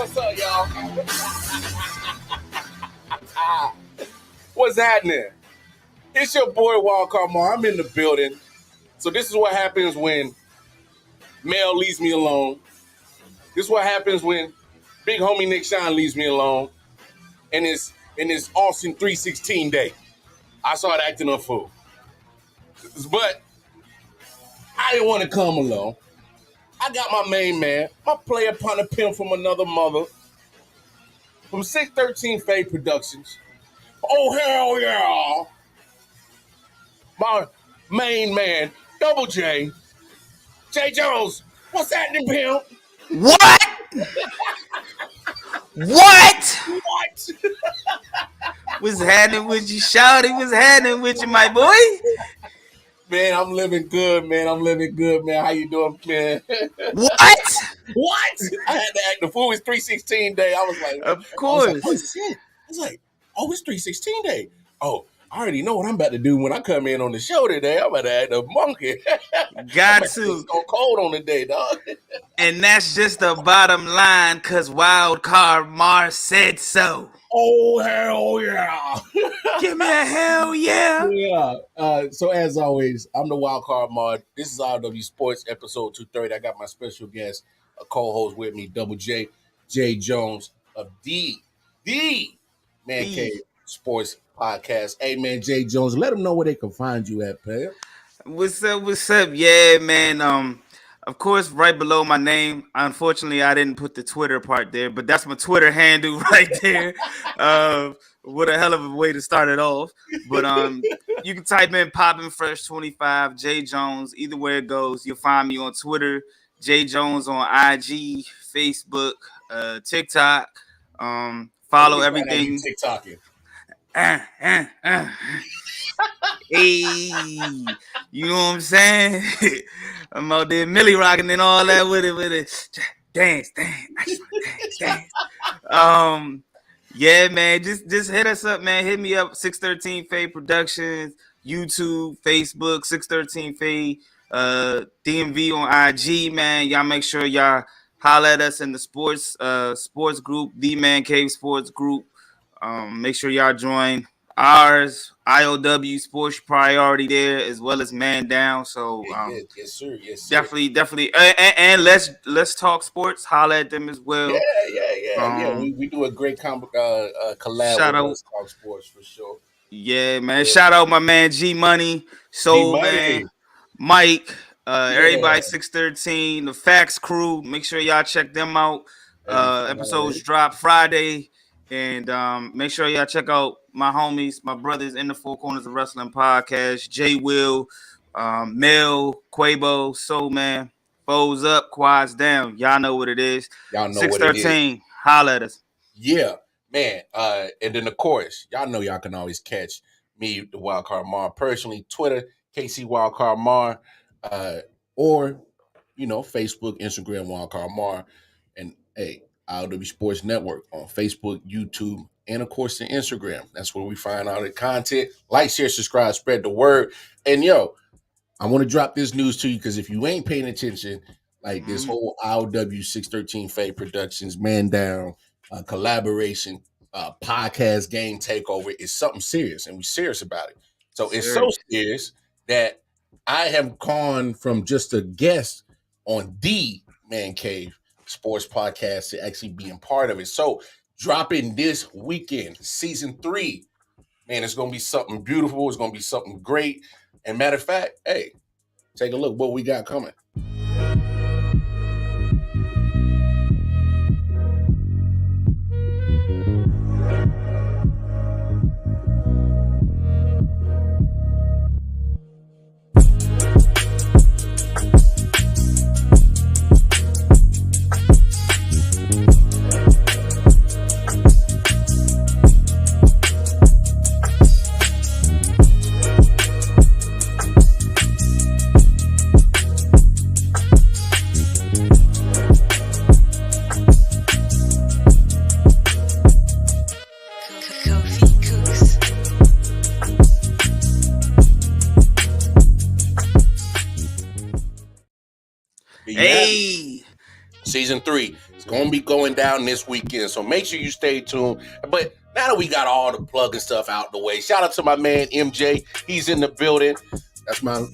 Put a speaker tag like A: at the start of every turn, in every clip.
A: What's up, y'all? What's happening? It's your boy Wildcard Mar. I'm in the building. So this is what happens when Mel leaves me alone. This is what happens when big homie Nick Shine leaves me alone. And it's Austin 316 day. I started acting a fool. But I didn't want to come alone. I got my main man, my player partner pimp from another mother, from 613 Faye Productions. Oh, hell yeah. My main man, Double J, Jae Jones. What's happening, pimp?
B: What? What?
A: What?
B: What's happening with you, Shawty? What's happening with you, my boy?
A: Man, I'm living good, man. How you doing, man?
B: What?
A: What? I had to act the fool. It's 316 day. I was like,
B: Of course.
A: I was like, oh, shit. I was like, oh, it's 316 day. Oh, I already know what I'm about to do when I come in on the show today. I'm about to act a monkey.
B: Got to.
A: It's so cold on the day, dog.
B: And that's just the bottom line, because Wildcard Mar said so.
A: Oh, hell yeah.
B: Give me a hell yeah.
A: Yeah. So as always, I'm the Wildcard Mar. This is I.O.W. Sports episode 230. I got my special guest, a co-host with me, Double J, Jae Jones of the Man Cave Sports Podcast. Hey, man, Jae Jones, let them know where they can find you at, pal.
B: What's up? Yeah, man. Of course, right below my name. Unfortunately, I didn't put the Twitter part there, but that's my Twitter handle right there. What a hell of a way to start it off. But you can type in Poppin' Fresh 25, Jae Jones. Either way it goes, you'll find me on Twitter, Jae Jones on IG, Facebook, TikTok. Follow everything.
A: TikToking.
B: Hey, you know what I'm saying? I'm out there Millie rocking and all that with it. Dance. Yeah, man, just hit us up, man. Hit me up, 613 Faye Productions, YouTube, Facebook, 613 Faye, DMV on IG, man. Y'all make sure y'all holler at us in the sports group, the Man Cave Sports Group. Make sure y'all join ours, I.O.W. Sports Priority there, as well as Man Down. So
A: yes, sir.
B: Definitely. And let's talk sports. Holler at them as well.
A: Yeah. We do a great collab
B: shout
A: with
B: out,
A: Let's Talk Sports for sure.
B: Yeah, man. Yeah. Shout out my man G Money, Soul Man, Mike, everybody 613, the Facts Crew. Make sure y'all check them out. Episodes drop Friday. And make sure y'all check out my homies, my brothers in the Four Corners of Wrestling podcast, J Will, Mel, Quavo, Soul Man, Foes Up, Quads Down. Y'all know what it is.
A: Y'all know
B: 613, holla at us.
A: Yeah, man. And then of course, y'all know y'all can always catch me, the Wildcard Mar, personally, Twitter, KC Wildcard Mar, or Facebook, Instagram, Wildcard Mar, and hey, I.O.W. Sports Network on Facebook, YouTube, and of course the Instagram. That's where we find all the content. Like, share, subscribe, spread the word. And I want to drop this news to you because if you ain't paying attention, like this whole I.O.W. 613 Faye Productions, Man Down, collaboration, podcast game takeover is something serious, and we're serious about it. So it's so serious that I have gone from just a guest on the Man Cave Sports Podcast to actually being part of it. So dropping this weekend, season 3, man, it's going to be something beautiful. It's going to be something great. And matter of fact, hey, take a look what we got coming. Season 3 is gonna be going down this weekend, so make sure you stay tuned. But now that we got all the plug and stuff out the way, shout out to my man MJ. He's in the building. That's my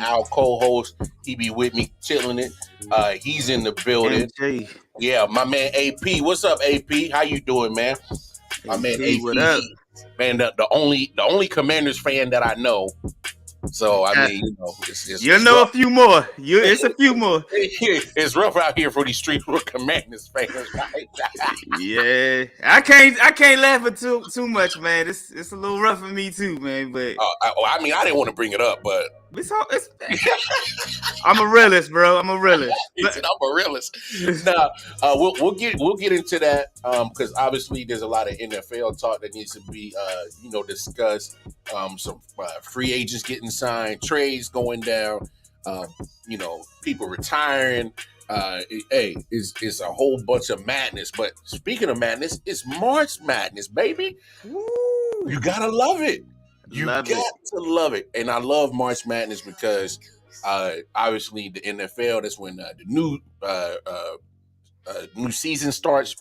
A: our co-host. He be with me chilling it. He's in the building.
B: MJ.
A: Yeah, my man AP. What's up, AP? How you doing, man? My man AP.
B: What up?
A: Man, the only Commanders fan that I know. So I mean,
B: you know a few more. It's a few more.
A: It's rough out here for these street Commanders fans, right?
B: Yeah, I can't laugh at too much, man. It's a little rough for me too, man. But
A: I mean, I didn't want to bring it up, but
B: I'm a realist, bro. I'm a realist.
A: I'm a realist. Nah, we'll get into that because obviously there's a lot of NFL talk that needs to be discussed. Some free agents getting signed, trades going down, people retiring. It's a whole bunch of madness. But speaking of madness, it's March Madness, baby.
B: Woo.
A: You gotta love it. You got to love it. And I love March Madness because obviously the NFL, that's when the new season starts.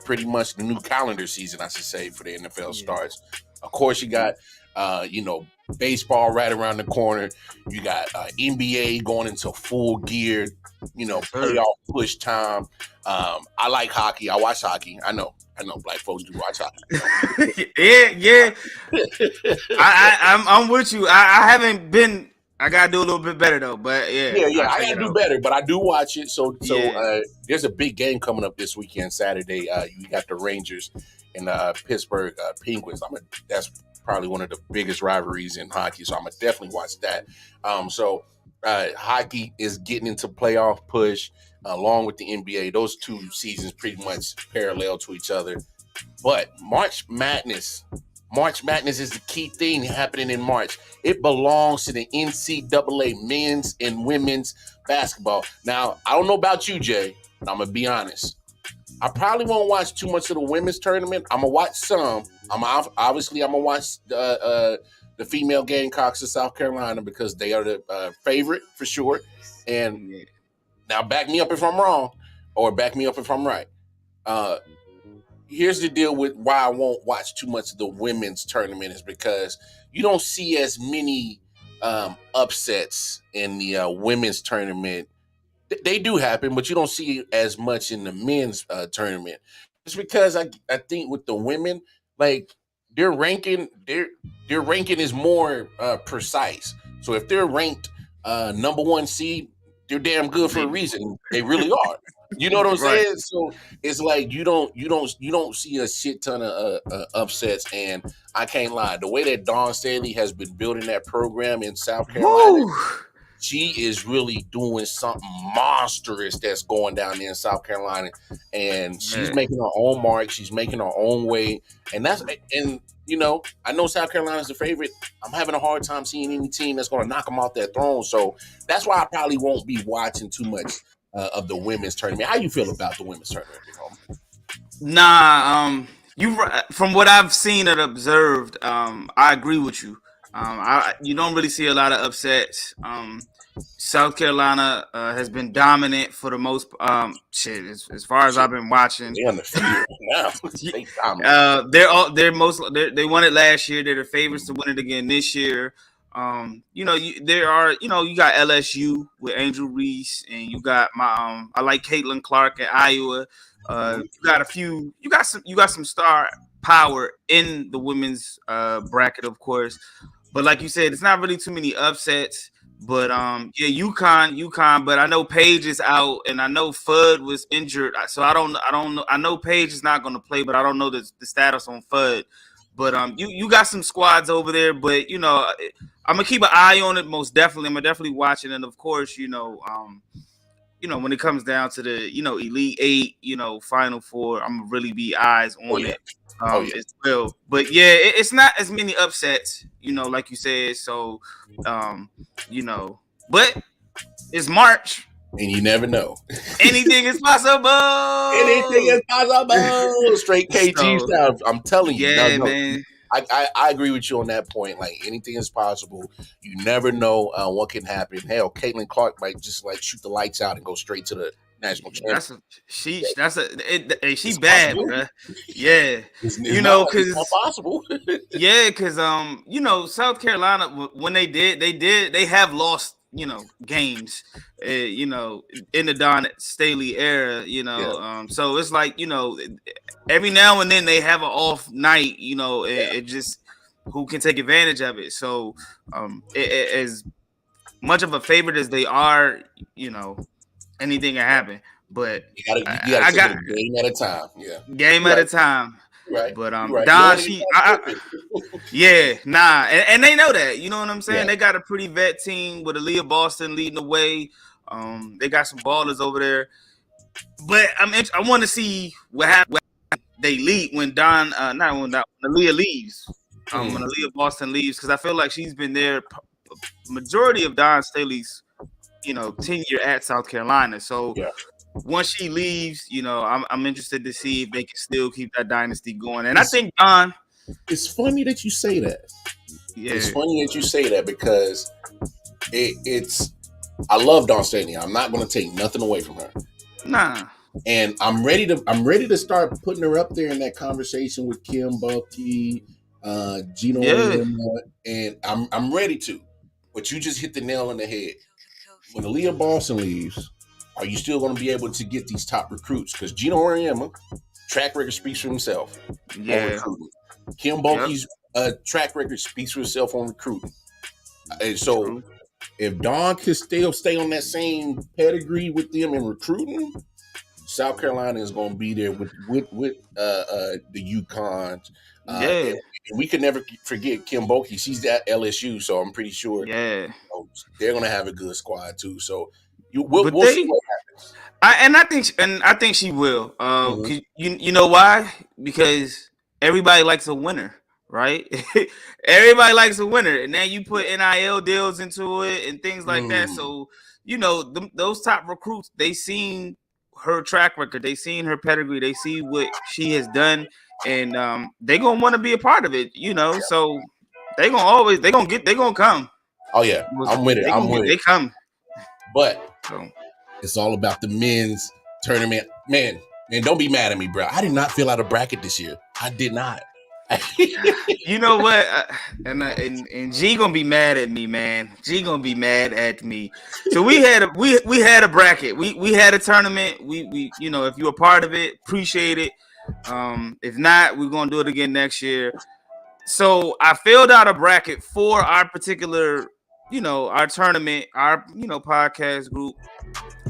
A: Pretty much the new calendar season, I should say, for the NFL starts. Of course, you got baseball right around the corner. You got NBA going into full gear. Playoff push time. I like hockey. I watch hockey. I know black folks do watch hockey.
B: yeah. I'm with you. I haven't been. I gotta do a little bit better though. But yeah.
A: I gotta do better, but I do watch it. So there's a big game coming up this weekend, Saturday. You got the Rangers and Pittsburgh Penguins. That's probably one of the biggest rivalries in hockey. So I'm gonna definitely watch that. Hockey is getting into playoff push along with the NBA. Those two seasons pretty much parallel to each other. But March Madness is the key thing happening in March. It belongs to the NCAA men's and women's basketball. Now, I don't know about you, Jay, but I'm going to be honest. I probably won't watch too much of the women's tournament. I'm going to watch some. I'm going to watch the female Gamecocks of South Carolina because they are the favorite for sure. And now back me up if I'm wrong or back me up if I'm right. Here's the deal with why I won't watch too much of the women's tournament is because you don't see as many upsets in the women's tournament. They do happen, but you don't see as much in the men's tournament. It's because I think with the women, like their ranking is more precise. So if they're ranked number one seed, they're damn good for a reason. They really are. You know what I'm saying? So it's like you don't see a shit ton of upsets. And I can't lie, the way that Dawn Staley has been building that program in South Carolina, she is really doing something monstrous that's going down there in South Carolina. And she's making her own mark. She's making her own way. And I know South Carolina's the favorite. I'm having a hard time seeing any team that's going to knock them off their throne. So that's why I probably won't be watching too much of the women's tournament. How you feel about the women's tournament?
B: Nah, from what I've seen and observed, I agree with you. You don't really see a lot of upsets. South Carolina has been dominant for the most as far as I've been watching.
A: They're on the field now.
B: They won it last year. They're the favorites to win it again this year. You got LSU with Angel Reese, and you got I like Caitlin Clark at Iowa. You got some star power in the women's bracket, of course. But like you said, it's not really too many upsets. But UConn. But I know Paige is out, and I know Fudd was injured, so I don't know. I know Paige is not going to play, but I don't know the status on Fudd. But you got some squads over there, but I'm gonna keep an eye on it. Most definitely, I'm gonna definitely watch it, and of course, when it comes down to the Elite Eight, Final Four, I'm gonna really be eyes on it as well. But it's not as many upsets, like you said. So, but it's March.
A: And you never know.
B: Anything is possible.
A: Anything is possible. Straight KG style. I'm telling you.
B: Man.
A: I agree with you on that point. Like, anything is possible. You never know what can happen. Hell, Caitlin Clark might just like shoot the lights out and go straight to the national champion.
B: That's a she. That's she
A: It's a
B: bad,
A: possibility.
B: bruh. Yeah,
A: It's
B: cause
A: not possible.
B: yeah, cause South Carolina when they have lost games, in the Don Staley era,
A: Yeah,
B: so it's like every now and then they have an off night,
A: yeah.
B: it just who can take advantage of it. So as much of a favorite as they are, anything can happen. But
A: You gotta
B: I
A: take it
B: got
A: a game at a time. Yeah,
B: game
A: you're
B: at
A: right.
B: a time.
A: You're right.
B: But
A: You're right. You
B: Don,
A: only
B: she,
A: got scripted.
B: yeah, nah, and they know that. You know what I'm saying?
A: Yeah.
B: They got a pretty vet team with Aaliyah Boston leading the way. They got some ballers over there. But I want to see what happens when they leave when not when Aaliyah leaves. When Aaliyah Boston leaves, because I feel like she's been there majority of Don Staley's tenure at South Carolina. So
A: Yeah.
B: once she leaves, I'm interested to see if they can still keep that dynasty going. And I think Don.
A: It's funny that you say that.
B: Yeah.
A: It's funny that you say that because it's. I love Dawn Staley. I'm not going to take nothing away from her.
B: Nah.
A: And I'm ready to start putting her up there in that conversation with Kim Bulky, Gino, and I'm ready to. But you just hit the nail on the head. When Aaliyah Boston leaves, are you still going to be able to get these top recruits? Because Gino Auriemma, track record speaks for himself on recruiting. Kim Bulky's track record speaks for himself on recruiting. And so if Dawn could still stay on that same pedigree with them in recruiting, South Carolina is going to be there with the UConns. And we could never forget Kim Bulky. She's at LSU, so I'm pretty sure they're going to have a good squad too. So we'll see what happens.
B: I think she will. You know why? Because everybody likes a winner, right? Everybody likes a winner, and then you put NIL deals into it and things like that. So those top recruits, they seen her track record, they seen her pedigree, they see what she has done, and they gonna want to be a part of it. So they gonna come.
A: Oh yeah, I'm with it.
B: They come,
A: but it's all about the men's tournament. Man, don't be mad at me, bro. I did not fill out a bracket this year. I did not.
B: You know what? And G gonna be mad at me, man. G gonna be mad at me. So we had a bracket. We had a tournament. We if you were part of it, appreciate it. If not, we're gonna do it again next year. So I filled out a bracket for our particular, our tournament, our podcast group.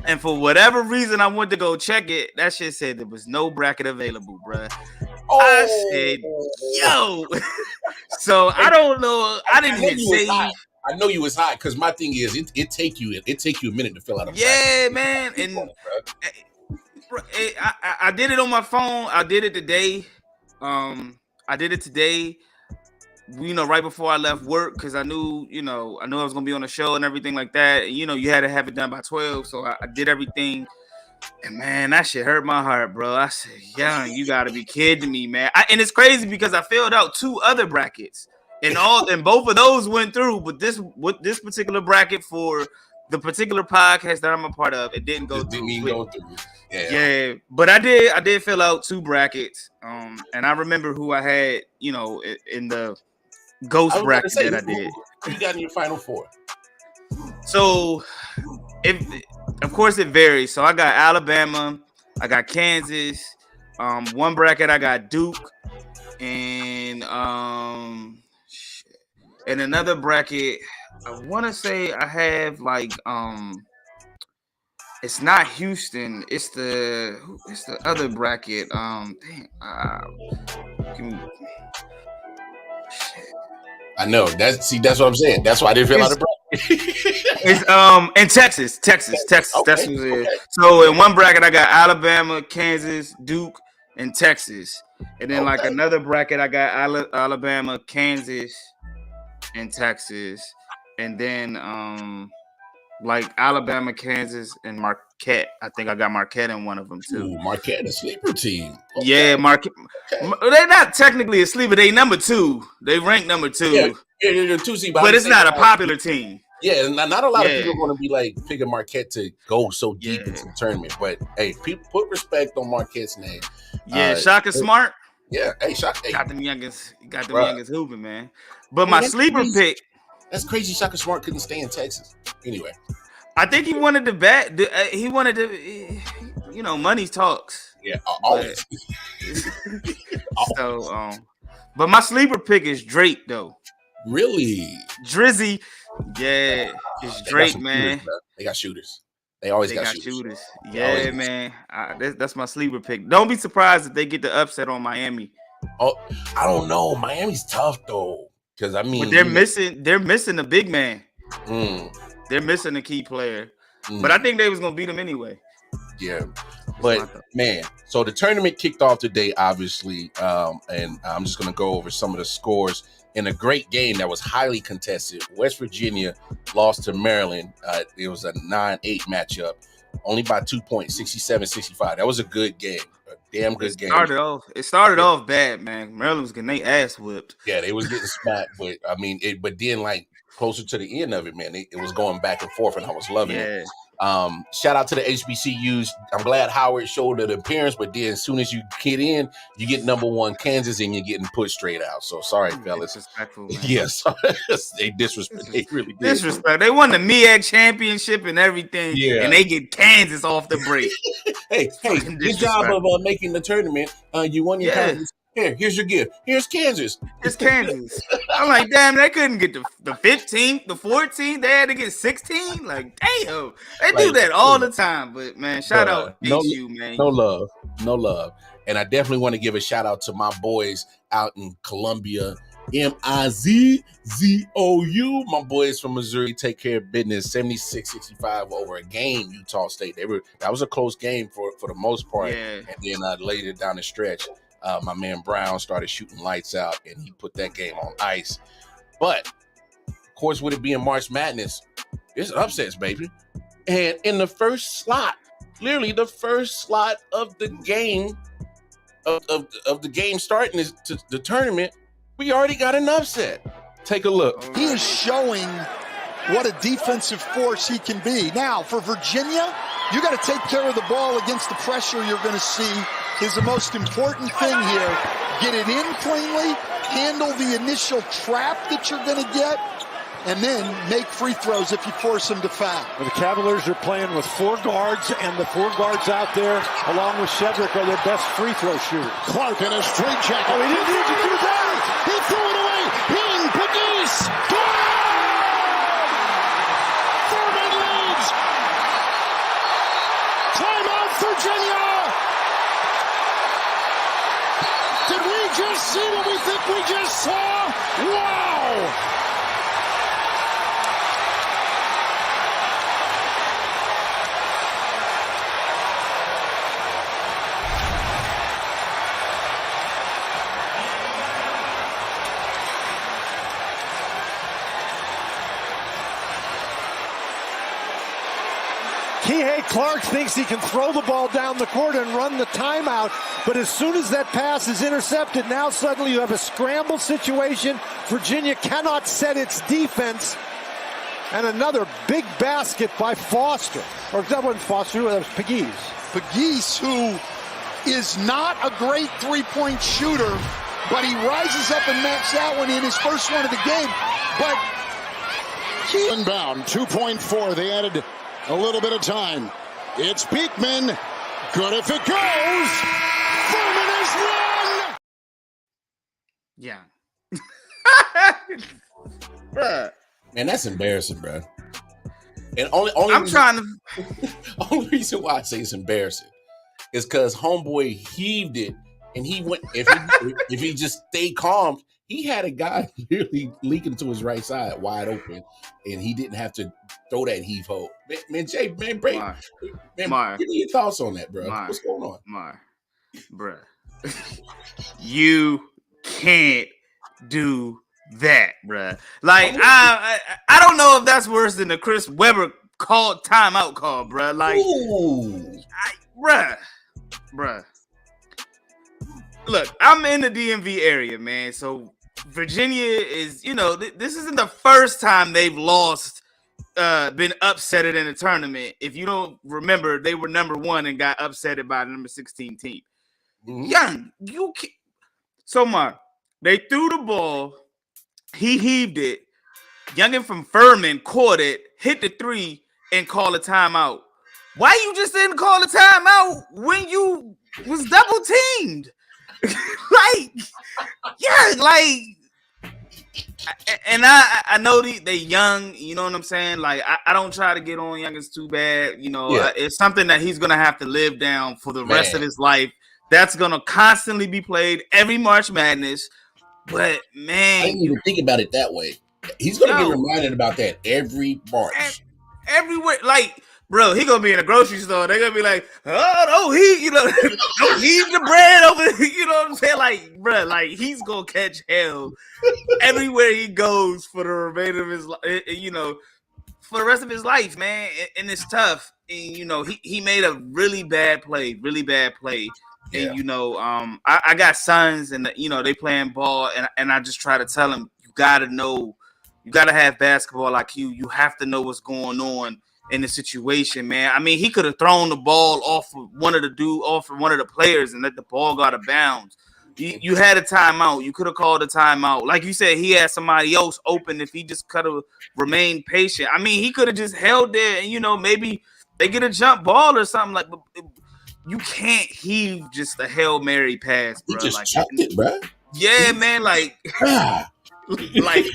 B: And for whatever reason, I went to go check it. That shit said there was no bracket available, bruh. I said, yo. So I don't know. I didn't hit save.
A: I know you was hot because my thing is it take you a minute to fill out a bracket.
B: Yeah, man. And I did it on my phone. I did it today. I did it today. Right before I left work, because I knew I was gonna be on the show and everything like that. And, you had to have it done by 12, so I did everything. And man, that shit hurt my heart, bro. I said, "Young, you gotta be kidding me, man!" And it's crazy because I filled out 2 other brackets, and both of those went through. But this particular bracket for the particular podcast that I'm a part of, it didn't go through. Yeah, but I did fill out 2 brackets. And I remember who I had, in the ghost bracket that I did.
A: Who you got in your final 4?
B: So, of course it varies. So I got Alabama, I got Kansas. One bracket I got Duke, and another bracket I want to say I have like it's not Houston. It's the other bracket.
A: I know that's what I'm saying. That's why I didn't fill out a bracket.
B: It's in Texas. Okay, that's what it is. So in one bracket I got Alabama, Kansas, Duke, and Texas. And then like another bracket I got Alabama, Kansas, and Texas. And then like Alabama, Kansas, and Marquette. I think I got Marquette in one of them too.
A: Ooh, Marquette, a sleeper team.
B: Okay. Yeah, Marquette. Okay. They're not technically a sleeper. They number 2. They rank number 2.
A: Yeah, 2 seed.
B: But it's not a popular team.
A: Yeah, and not a lot of
B: Yeah,
A: people are going to be like picking Marquette to go so deep
B: yeah,
A: into the tournament. But hey, people put respect on Marquette's name.
B: yeah. Shaka Smart
A: Yeah, hey, Shaka, hey,
B: got them
A: bruh.
B: youngest hooping, man. But
A: Man,
B: my sleeper pick,
A: that's crazy. Shaka Smart couldn't stay in Texas. Anyway,
B: I think he wanted to bet. He wanted to, money talks.
A: yeah,
B: But
A: always.
B: so, but my sleeper pick is Drake though.
A: Really?
B: Drizzy, yeah, it's
A: They got
B: Drake,
A: some shooters,
B: man.
A: bro. They got shooters. They always
B: They
A: got
B: got
A: shooters.
B: shooters.
A: They always
B: Yeah,
A: got
B: man. That's my sleeper pick. Don't be surprised if they get the upset on Miami.
A: Oh, I don't know. Miami's tough though, because I mean,
B: But they're missing a big man.
A: mm,
B: They're missing a key player. But I think they was gonna beat them anyway.
A: yeah.
B: That's
A: But man, so the tournament kicked off today, obviously, and I'm just gonna go over some of the scores in a great game that was highly contested. West Virginia lost to Maryland. It was a 9-8 matchup, only by 2 points, 67-65. That was a good game, a damn good game.
B: It started off bad, man. Maryland was getting their ass whipped.
A: Yeah, they was getting smacked, but I mean, but then like closer to the end of it, man, it was going back and forth, and I was loving it. Shout out to the HBCUs. I'm glad Howard showed an appearance, but then as soon as you get in, you get number one Kansas, and you're getting put straight out. So sorry, fellas.
B: Disrespectful, man.
A: Yes, they disrespect. They really did.
B: Disrespect. They won the MEAC championship and everything, and they get Kansas off the break.
A: hey, good job of making the tournament. You won your conference. Here's your gift. Here's Kansas.
B: It's Kansas. I'm like, damn, they couldn't get the 15th, the 14th. They had to get 16. Like, damn, they do that all the time. But man, shout out HU, man.
A: No love. And I definitely want to give a shout out to my boys out in Columbia, MIZZOU. My boys from Missouri take care of business, 76-65 over a game. Utah State. That was a close game for the most part.
B: Yeah.
A: And then later down the stretch, my man Brown started shooting lights out, and he put that game on ice. But, of course, with it being March Madness, it's upsets, baby. And in the first slot, literally the first slot of the game, of the game starting the tournament, we already got an upset. Take a look.
C: He is showing what a defensive force he can be. Now, for Virginia, you got to take care of the ball against the pressure you're going to see is the most important thing here. Get it in cleanly, handle the initial trap that you're going to get, and then make free throws if you force them to foul.
D: Well, the Cavaliers are playing with 4 guards, and the 4 guards out there, along with Cedric, are their best free throw shooters.
C: Clark in a straight jacket.
D: Oh, he didn't need to do that!
C: He threw it away! Hitting Pegues! Furman leads! Timeout, Virginia! Did we just see what we think we just saw? Wow!
D: Kihei Clark thinks he can throw the ball down the court and run the timeout, but as soon as that pass is intercepted, now suddenly you have a scramble situation. Virginia cannot set its defense, and another big basket by Foster. Or that wasn't Foster, that was Pegues.
C: Pegues, who is not a great three-point shooter, but he rises up and knocks that one in, his first one of the game. But inbound, 2.4. They added a little bit of time. It's Beekman. Good if it goes. Furman is one.
B: Yeah. Bruh.
A: Man, that's embarrassing, bro. And only only reason why I say it's embarrassing is because homeboy heaved it, and he went. If he just stayed calm, he had a guy literally leaking to his right side, wide open, and he didn't have to throw that heave ho. Man, Jay, man, break, man, give me your thoughts on that, bro. What's going on,
B: bruh? You can't do that, bruh. Like I don't know if that's worse than the Chris Webber timeout call, bruh. Like, bruh. Look, I'm in the DMV area, man. So Virginia is, this isn't the first time they've lost been upsetted in a tournament. If you don't remember, they were number 1 and got upsetted by the number 16 team.
A: Mhm.
B: Young, you can't. So, Mark, they threw the ball. He heaved it. Youngin from Furman caught it, hit the 3, and called a timeout. Why you just didn't call a timeout when you was double teamed? Like, yeah, like, and I know they young, you know what I'm saying? Like, I don't try to get on youngins too bad. You know,
A: Yeah.
B: it's something that he's going to have to live down for the rest of
A: Man.
B: his life. That's going to constantly be played every March Madness. But, man,
A: I didn't even think about it that way. He's going to get reminded about that every March.
B: Everywhere. Like, bro, he going to be in a grocery store. They're going to be like, oh, no, don't heave the bread over. You know what I'm saying? Like, bro, like, he's going to catch hell everywhere he goes for the remainder of his life, you know, for the rest of his life, man. And it's tough. And, you know, he made a really bad play.
A: Yeah.
B: And, you know, I got sons and, you know, they playing ball. And I just try to tell them, you got to know, you got to have basketball IQ. You have to know what's going on in the situation, man. I mean, he could have thrown the ball off of one of the players and let the ball go out of bounds. You had a timeout. You could have called a timeout. Like you said, he had somebody else open if he just could have remained patient. I mean, he could have just held there and, you know, maybe they get a jump ball or something. Like, you can't heave just a Hail Mary pass, bro.
A: He just
B: like,
A: chucked it, bro.
B: Yeah, man. Like, like,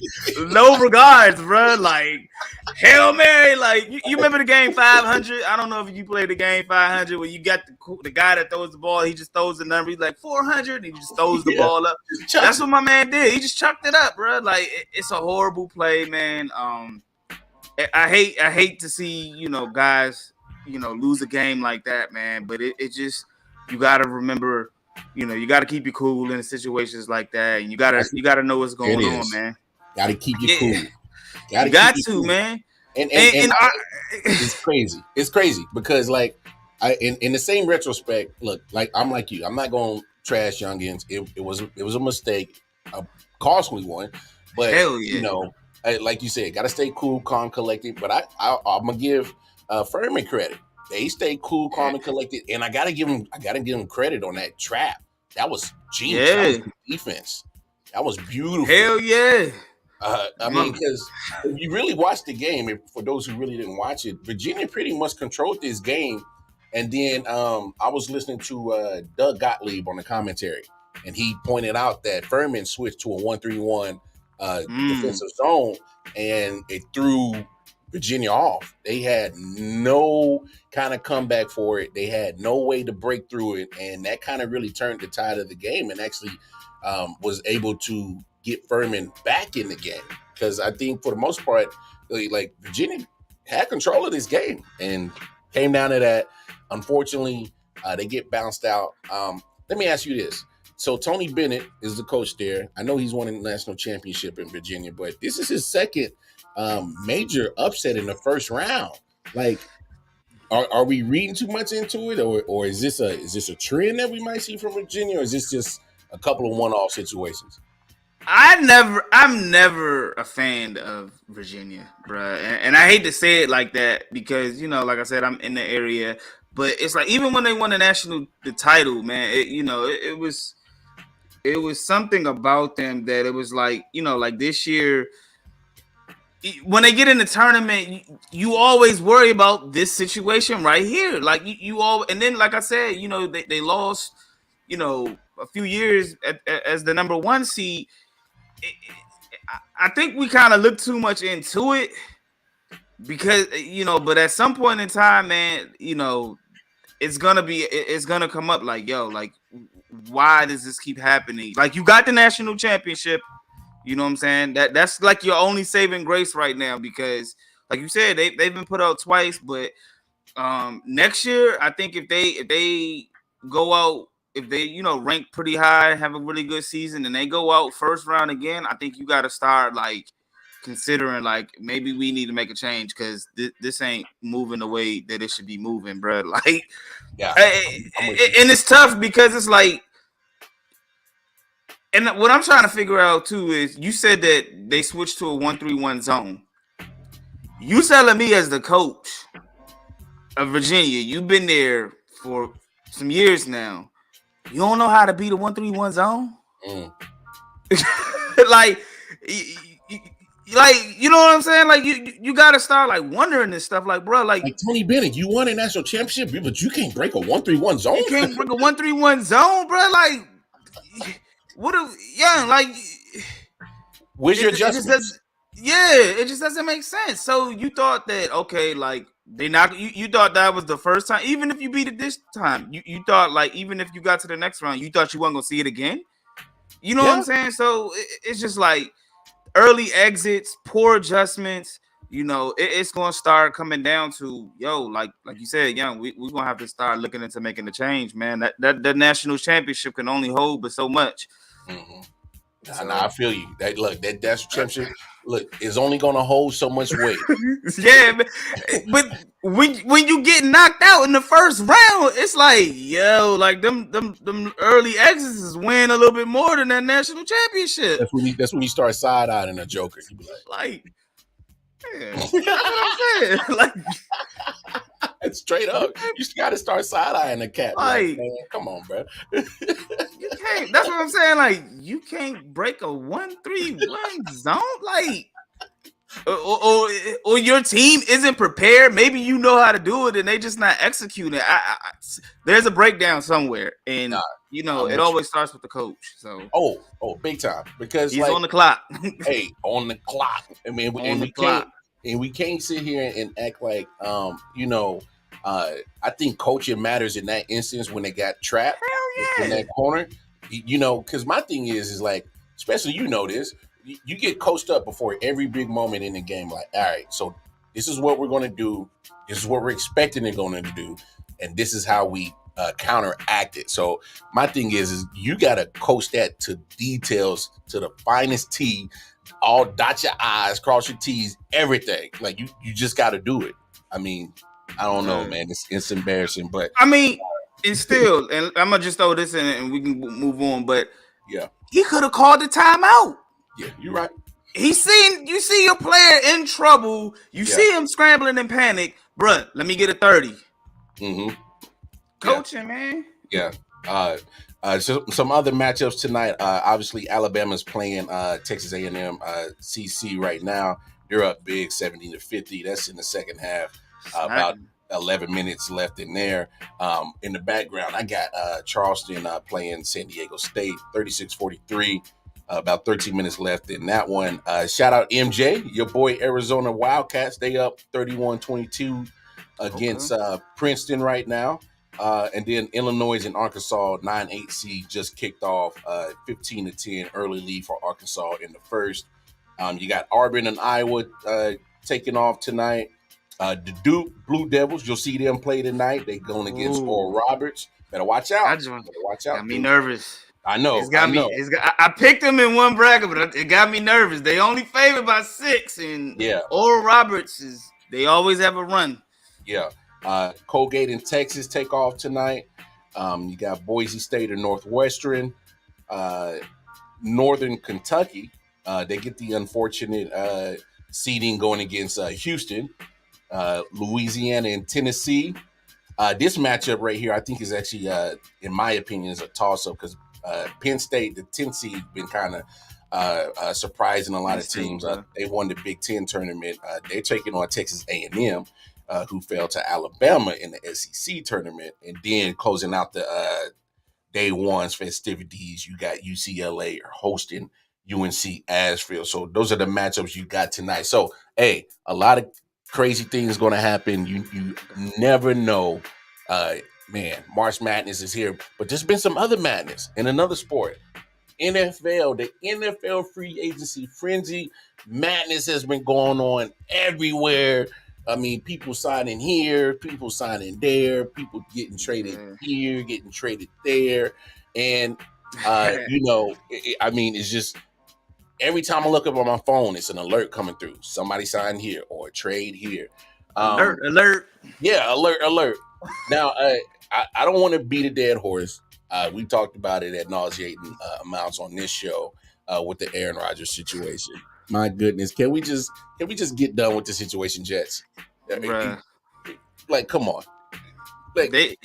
B: no regards, bro. Like, Hail Mary. Like, you remember the game 500? I don't know if you played the game 500 where you got the guy that throws the ball. He just throws the number. He's like 400, and he just throws the ball up. That's what my man did. He just chucked it up, bro. Like, it's a horrible play, man. I hate to see, you know, guys, you know, lose a game like that, man. But it just, you got to remember, you know, you got to keep you cool in situations like that, and you got to know what's going on, man.
A: Got to keep you cool.
B: You got to, cool. Man.
A: And it's crazy. It's crazy because, like, in the same retrospect, look, like, I'm like you. I'm not going to trash youngins. It was a mistake, a costly one, but you know, like you said, got to stay cool, calm, collected. But I'm gonna give Furman credit. They stayed cool, calm, and collected, and I gotta give them credit on that trap. That was genius. That was defense. That was beautiful.
B: Hell yeah.
A: I mean, because if you really watched the game, for those who really didn't watch it, Virginia pretty much controlled this game. And then I was listening to Doug Gottlieb on the commentary, and he pointed out that Furman switched to a 1-3-1 defensive zone, and it threw Virginia off. They had no kind of comeback for it. They had no way to break through it, and that kind of really turned the tide of the game and actually was able to get Furman back in the game. Because I think for the most part, like, Virginia had control of this game and came down to that. Unfortunately, they get bounced out. Let me ask you this. So Tony Bennett is the coach there. I know he's won a national championship in Virginia, but this is his second major upset in the first round. Like, are we reading too much into it, or is this a trend that we might see from Virginia, or is this just a couple of one-off situations?
B: I'm never a fan of Virginia, bro. And I hate to say it like that because, you know, like I said, I'm in the area. But it's like, even when they won the title, man, it was something about them that it was like, you know, like this year, when they get in the tournament, you always worry about this situation right here. Like, you all, and then, like I said, you know, they lost, you know, a few years as the number 1 seed. I think we kind of look too much into it because, you know, but at some point in time, man, you know, it's gonna come up like, yo, like, why does this keep happening? Like, you got the national championship, you know what I'm saying? That's like your only saving grace right now because, like you said, they've been put out twice, but next year, I think if they go out, if they, you know, rank pretty high, have a really good season, and they go out first round again, I think you got to start, like, considering, like, maybe we need to make a change because this ain't moving the way that it should be moving, bro. Like,
A: yeah,
B: and it's tough because it's like, and what I'm trying to figure out too is, you said that they switched to a 1-3-1 zone. You telling me as the coach of Virginia, you've been there for some years now. You don't know how to beat a 1-3-1 zone?
A: Mm.
B: like, like you know what I'm saying? Like you gotta start like wondering this stuff. Like, bro, like
A: Tony Bennett, you won a national championship, but you can't break a 1-3-1 zone.
B: you can't break a 1-3-1 zone, bro. Like, what? Like,
A: Where's your
B: it just
A: adjustments?
B: doesn't. Yeah, it just doesn't make sense. So you thought that okay, like they not you thought that was the first time. Even if you beat it this time, you thought like even if you got to the next round, you thought you weren't gonna see it again. You know what I'm saying? So it's just like early exits, poor adjustments. You know, it's gonna start coming down to like you said, young. We're gonna have to start looking into making the change, man. That the national championship can only hold but so much.
A: Mm-hmm. I feel you. That national championship is only gonna hold so much weight.
B: Yeah, but when you get knocked out in the first round, it's like like them early exits is win a little bit more than that national championship.
A: That's when you start side eyeing a joker. You be
B: like yeah, that's what I'm saying. Like
A: straight up, you got to start side eyeing the cat. Like, man, come on, bro.
B: You can't. That's what I'm saying. Like, you can't break a 1-3-1 zone. Like, or your team isn't prepared. Maybe you know how to do it, and they just not executing. There's a breakdown somewhere, and it always starts with the coach. So,
A: big time, because
B: he's on the clock.
A: Hey, on the clock. I mean, we can't sit here and act like I think coaching matters in that instance when they got trapped in that corner. Because my thing is like, especially this, you get coached up before every big moment in the game. Like, all right, so this is what we're going to do. This is what we're expecting they're going to do, and this is how we counteract it. So my thing is you got to coach that to details, to the finest T. All dot your I's, cross your T's, everything. Like you just got to do it. I mean, I don't know, man. It's embarrassing, but
B: I mean, it's still. And I'm gonna just throw this in and we can move on. But
A: yeah,
B: he could have called the timeout.
A: Yeah, you're right.
B: You see your player in trouble. You see him scrambling in panic, bruh. Let me get a 30.
A: Mm-hmm.
B: Coaching, man.
A: Yeah. So some other matchups tonight. Obviously, Alabama's playing Texas A&M CC right now. They're up big, 17-50. That's in the second half. About 11 minutes left in there. In the background, I got Charleston playing San Diego State, 36-43. About 13 minutes left in that one. Shout out MJ, your boy Arizona Wildcats. They up 31-22 against Princeton right now. And then Illinois and Arkansas 9-8 seed just kicked off 15-10 early lead for Arkansas in the first. You got Auburn and Iowa taking off tonight. The Duke Blue Devils, you'll see them play tonight. They going against Oral Roberts. Better watch out.
B: Got me nervous.
A: I know.
B: I picked them in one bracket, but it got me nervous. They only favored by 6, and Oral Roberts they always have a run.
A: Yeah. Colgate and Texas take off tonight. You got Boise State and Northwestern. Northern Kentucky, they get the unfortunate seeding going against Houston. Louisiana and Tennessee. This matchup right here, I think, is actually, in my opinion, is a toss-up because Penn State, the 10th seed, been kind of surprising a lot of teams. They won the Big Ten tournament. They're taking on Texas A&M, who fell to Alabama in the SEC tournament. And then closing out the day one's festivities, you got UCLA hosting UNC Asheville. So those are the matchups you got tonight. So, hey, a lot of crazy things going to happen. You never know. Man, March Madness is here, but there's been some other madness in another sport. NFL, the NFL free agency frenzy madness has been going on everywhere. I mean, people signing here, people signing there, people getting traded here, getting traded there. And, I mean, it's just every time I look up on my phone, it's an alert coming through. Somebody signed here or a trade here.
B: Alert.
A: Yeah, alert. Now, I don't want to beat a dead horse. We talked about it at nauseating amounts on this show with the Aaron Rodgers situation. My goodness, can we just get done with the situation, Jets?
B: Bruh.
A: Like, come on. Like,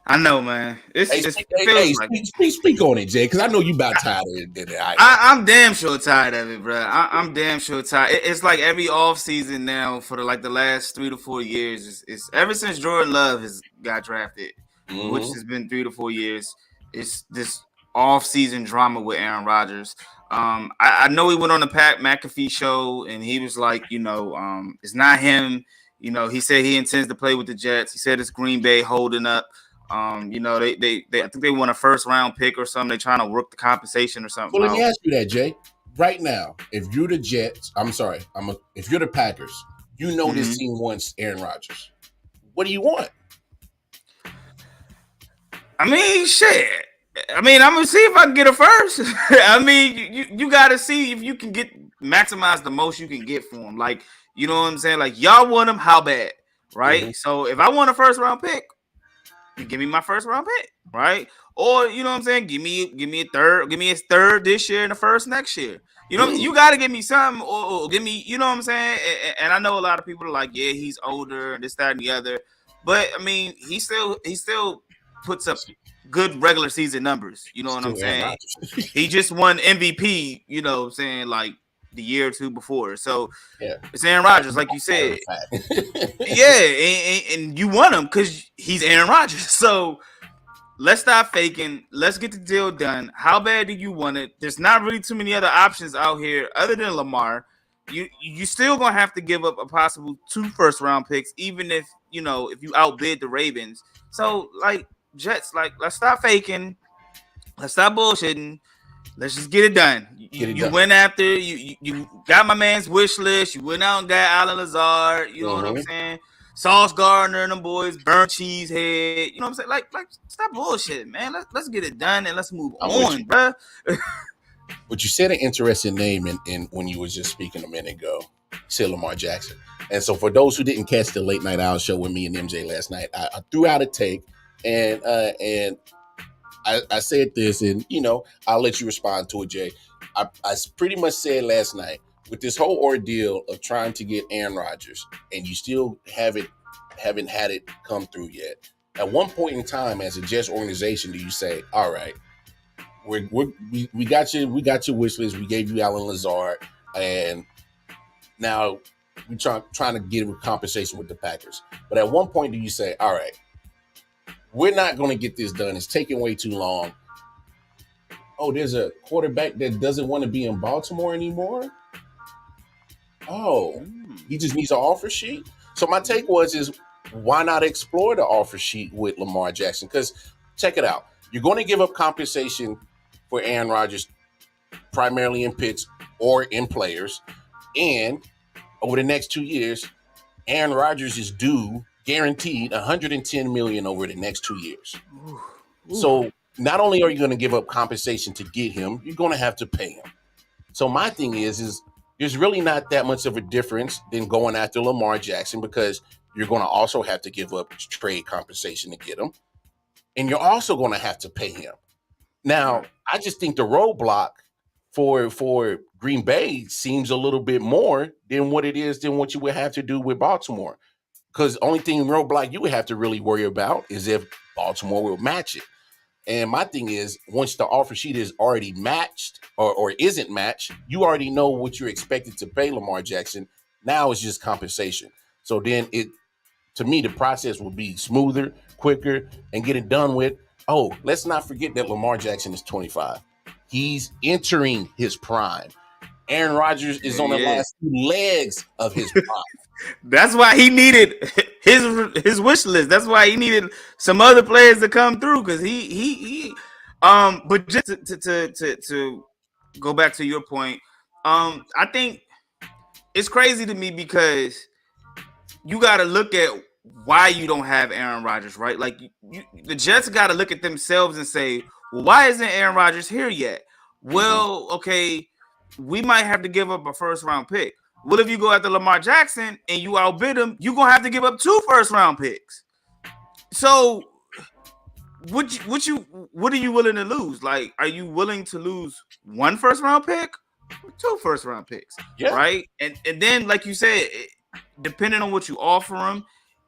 B: I know, man. It feels like
A: speak on it, Jay, because I know you about tired of it.
B: I'm damn sure tired of it, bro. I'm damn sure tired. It's like every off season now for the last 3 to 4 years. It's ever since Jordan Love has got drafted, which has been 3 to 4 years. It's this off season drama with Aaron Rodgers. I know he went on the Pat McAfee show and he was like, it's not him. He said he intends to play with the Jets. He said it's Green Bay holding up. They I think they won a first round pick or something. They're trying to work the compensation or something.
A: Well, let me ask you that, Jay. Right now, if you're the Jets, if you're the Packers, this team wants Aaron Rodgers. What do you want?
B: I mean, shit. I'm gonna see if I can get a first. I mean, you gotta see if you can maximize the most you can get for him. Like, you know what I'm saying? Like, y'all want him, how bad, right? So if I want a first round pick, you give me my first round pick, right? Or you know what I'm saying? Give me a third this year and a first next year. You got to give me something, or give me, you know what I'm saying? And I know a lot of people are like, yeah, he's older, and this, that, and the other. But I mean, he still puts up good regular season numbers. You know what I'm saying? He just won MVP. You know what I'm saying? Like the year or two before. So it's Aaron Rodgers, like you said. And you want him because he's Aaron Rodgers. So let's stop faking. Let's get the deal done. How bad do you want it? There's not really too many other options out here other than Lamar. You still gonna have to give up a possible 2 first round picks, even if you outbid the Ravens. So like Jets, like let's stop faking. Let's stop bullshitting. Let's just get it done. You went after you got my man's wish list. You went out and got Alan Lazard. You know what I'm saying? Sauce Gardner and them boys, burnt cheese head. You know what I'm saying? Like stop bullshit, man. Let's get it done and let's move on, bro.
A: But you said an interesting name in when you was just speaking a minute ago. You said Lamar Jackson. And so for those who didn't catch the late night owl show with me and MJ last night, I threw out a take and I said this, and I'll let you respond to it, Jay. I pretty much said last night, with this whole ordeal of trying to get Aaron Rodgers, and you still haven't had it come through yet. At one point in time, as a Jets organization, do you say, "All right, we got you, we got your wish list, we gave you Alan Lazard, and now we're trying to get a compensation with the Packers." But at one point, do you say, "All right, we're not going to get this done. It's taking way too long. Oh, there's a quarterback that doesn't want to be in Baltimore anymore. Oh, he just needs an offer sheet." So my take is why not explore the offer sheet with Lamar Jackson? Because check it out. You're going to give up compensation for Aaron Rodgers, primarily in picks or in players. And over the next 2 years, Aaron Rodgers is due guaranteed $110 million over the next 2 years. Ooh. So not only are you going to give up compensation to get him, you're going to have to pay him. So my thing is there's really not that much of a difference than going after Lamar Jackson, because you're going to also have to give up trade compensation to get him. And you're also going to have to pay him. Now, I just think the roadblock for Green Bay seems a little bit more than what you would have to do with Baltimore. Because the only thing roadblock you would have to really worry about is if Baltimore will match it. And my thing is, once the offer sheet is already matched or isn't matched, you already know what you're expected to pay Lamar Jackson. Now it's just compensation. So then to me, the process will be smoother, quicker, and get it done with. Oh, let's not forget that Lamar Jackson is 25. He's entering his prime. Aaron Rodgers is on the last 2 legs of his prime.
B: That's why he needed his wish list. That's why he needed some other players to come through, because he but just to go back to your point, I think it's crazy to me because you got to look at why you don't have Aaron Rodgers, right? Like the Jets got to look at themselves and say, well, why isn't Aaron Rodgers here yet? Well, okay, we might have to give up a first round pick. Well, if you go after Lamar Jackson and you outbid him, you're going to have to give up 2 first round picks. So what are you willing to lose? Like, are you willing to lose 1 first round pick 2 first-round picks,
A: Yeah.
B: right? And then, like you said, depending on what you offer them,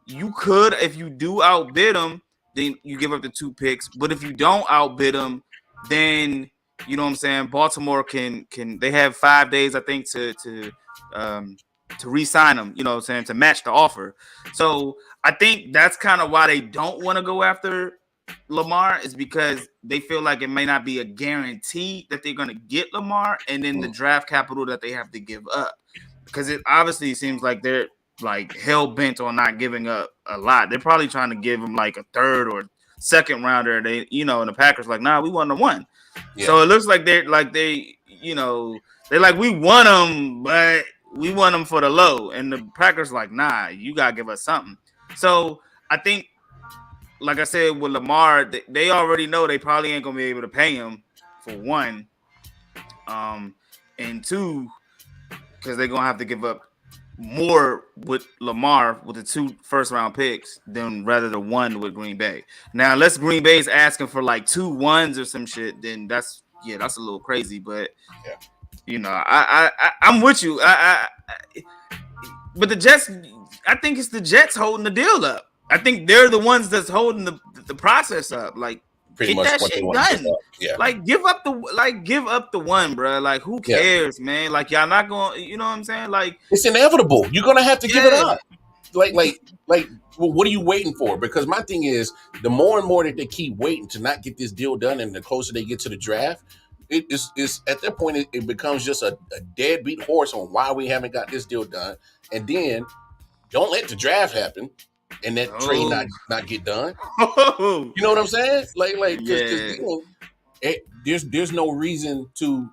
B: you could, if you do outbid them, then you give up the 2 picks. But if you don't outbid them, then you know what I'm saying. Baltimore can they have 5 days, I think, to re-sign them. You know what I'm saying, to match the offer. So I think that's kind of why they don't want to go after Lamar, is because they feel like it may not be a guarantee that they're going to get Lamar, and then the draft capital that they have to give up, because it obviously seems like they're like hell bent on not giving up a lot. They're probably trying to give him like a 3rd or 2nd rounder. They, you know, and the Packers like, nah, we want the 1. Yeah. So it looks like they're like they like, we want them, but we want them for the low. And the Packers like, nah, you gotta give us something. So I think, like I said, with Lamar, they already know they probably ain't gonna be able to pay him, for 1, and 2, because they're gonna have to give up more with Lamar with the 2 first-round picks than rather the 1 with Green Bay. Now, unless Green Bay is asking for like 2 1s or some shit, then that's a little crazy. But you know, I'm with you. But the Jets, I think it's the Jets holding the deal up. I think they're the ones that's holding the process up. Like,
A: pretty
B: get
A: much
B: that shit done.
A: Yeah.
B: Like, give up the 1, bro. Like, who cares, man? Like, y'all not going, you know what I'm saying? Like,
A: it's inevitable. You're gonna have to give it up. Like, well, what are you waiting for? Because my thing is, the more and more that they keep waiting to not get this deal done, and the closer they get to the draft, it is at that point it becomes just a deadbeat horse on why we haven't got this deal done. And then don't let the draft happen and that trade not get done. You know what I'm saying? There's no reason to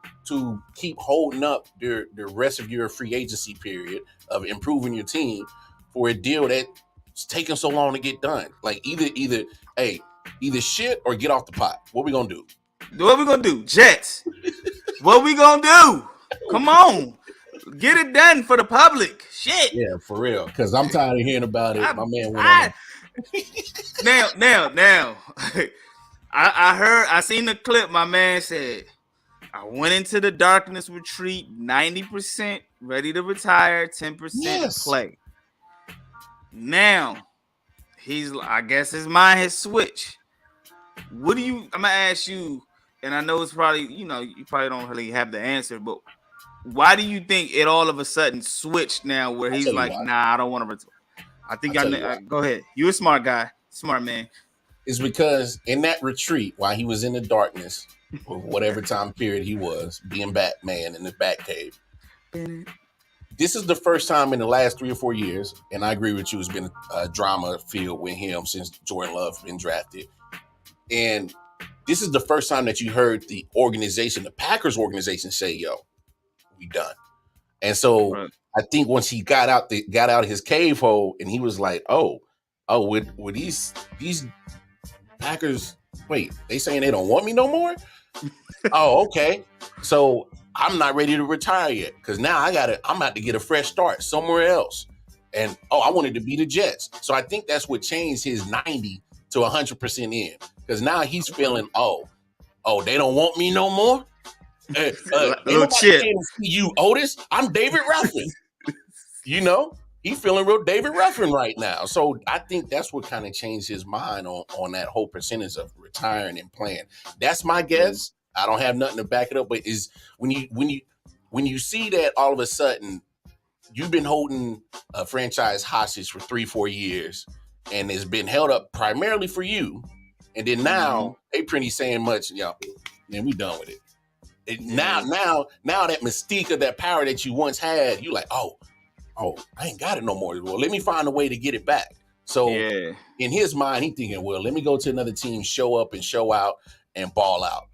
A: keep holding up the rest of your free agency period of improving your team for a deal that's taking so long to get done. Like, either shit or get off the pot. What we gonna do?
B: What we gonna do? Jets. What we gonna do? Come on. Get it done for the public. Shit.
A: Yeah, for real. Because I'm tired of hearing about it. My man went on.
B: Now. I seen the clip. My man said, I went into the darkness retreat 90% ready to retire, 10% play. Now, I guess his mind has switched. I'm gonna ask you, and I know it's probably, you probably don't really have the answer, but why do you think it all of a sudden switched now where he's like, nah, I don't want to retire? I think go ahead. You a smart guy, smart man.
A: It's because in that retreat, while he was in the darkness, or whatever time period he was, being Batman in the Batcave, this is the first time in the last 3 or 4 years, and I agree with you, it's been a drama filled with him since Jordan Love been drafted. And this is the first time that you heard the organization, the Packers organization, say, yo, we done. And so I think once he got out of his cave hole and he was like, with these Packers, wait, they saying they don't want me no more? Oh, okay. So I'm not ready to retire yet, because now I'm about to get a fresh start somewhere else. And I wanted to be the Jets. So I think that's what changed his 90 to 100% in, because now he's feeling, they don't want me no more. You, Otis, I'm David Ruffin. He's feeling real David Ruffin right now. So I think that's what kind of changed his mind on that whole percentage of retiring and playing. That's my guess. I don't have nothing to back it up, but is when you see that all of a sudden you've been holding a franchise hostage for 3-4 years, and it's been held up primarily for you, and then now they pretty saying much, man, we done with it. Now that mystique of that power that you once had, you like, I ain't got it no more. Well, let me find a way to get it back. So in his mind, he thinking, well, let me go to another team, show up and show out and ball out.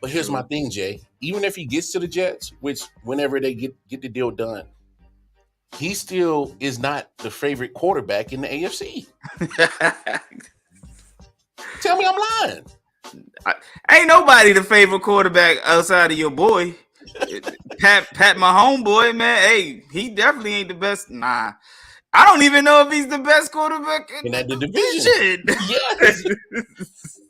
A: But here's my thing, Jay. Even if he gets to the Jets, which whenever they get the deal done, he still is not the favorite quarterback in the AFC. Tell me I'm lying.
B: Ain't nobody the favorite quarterback outside of your boy. Pat my homeboy, man. Hey, he definitely ain't the best. Nah. I don't even know if he's the best quarterback in
A: that division.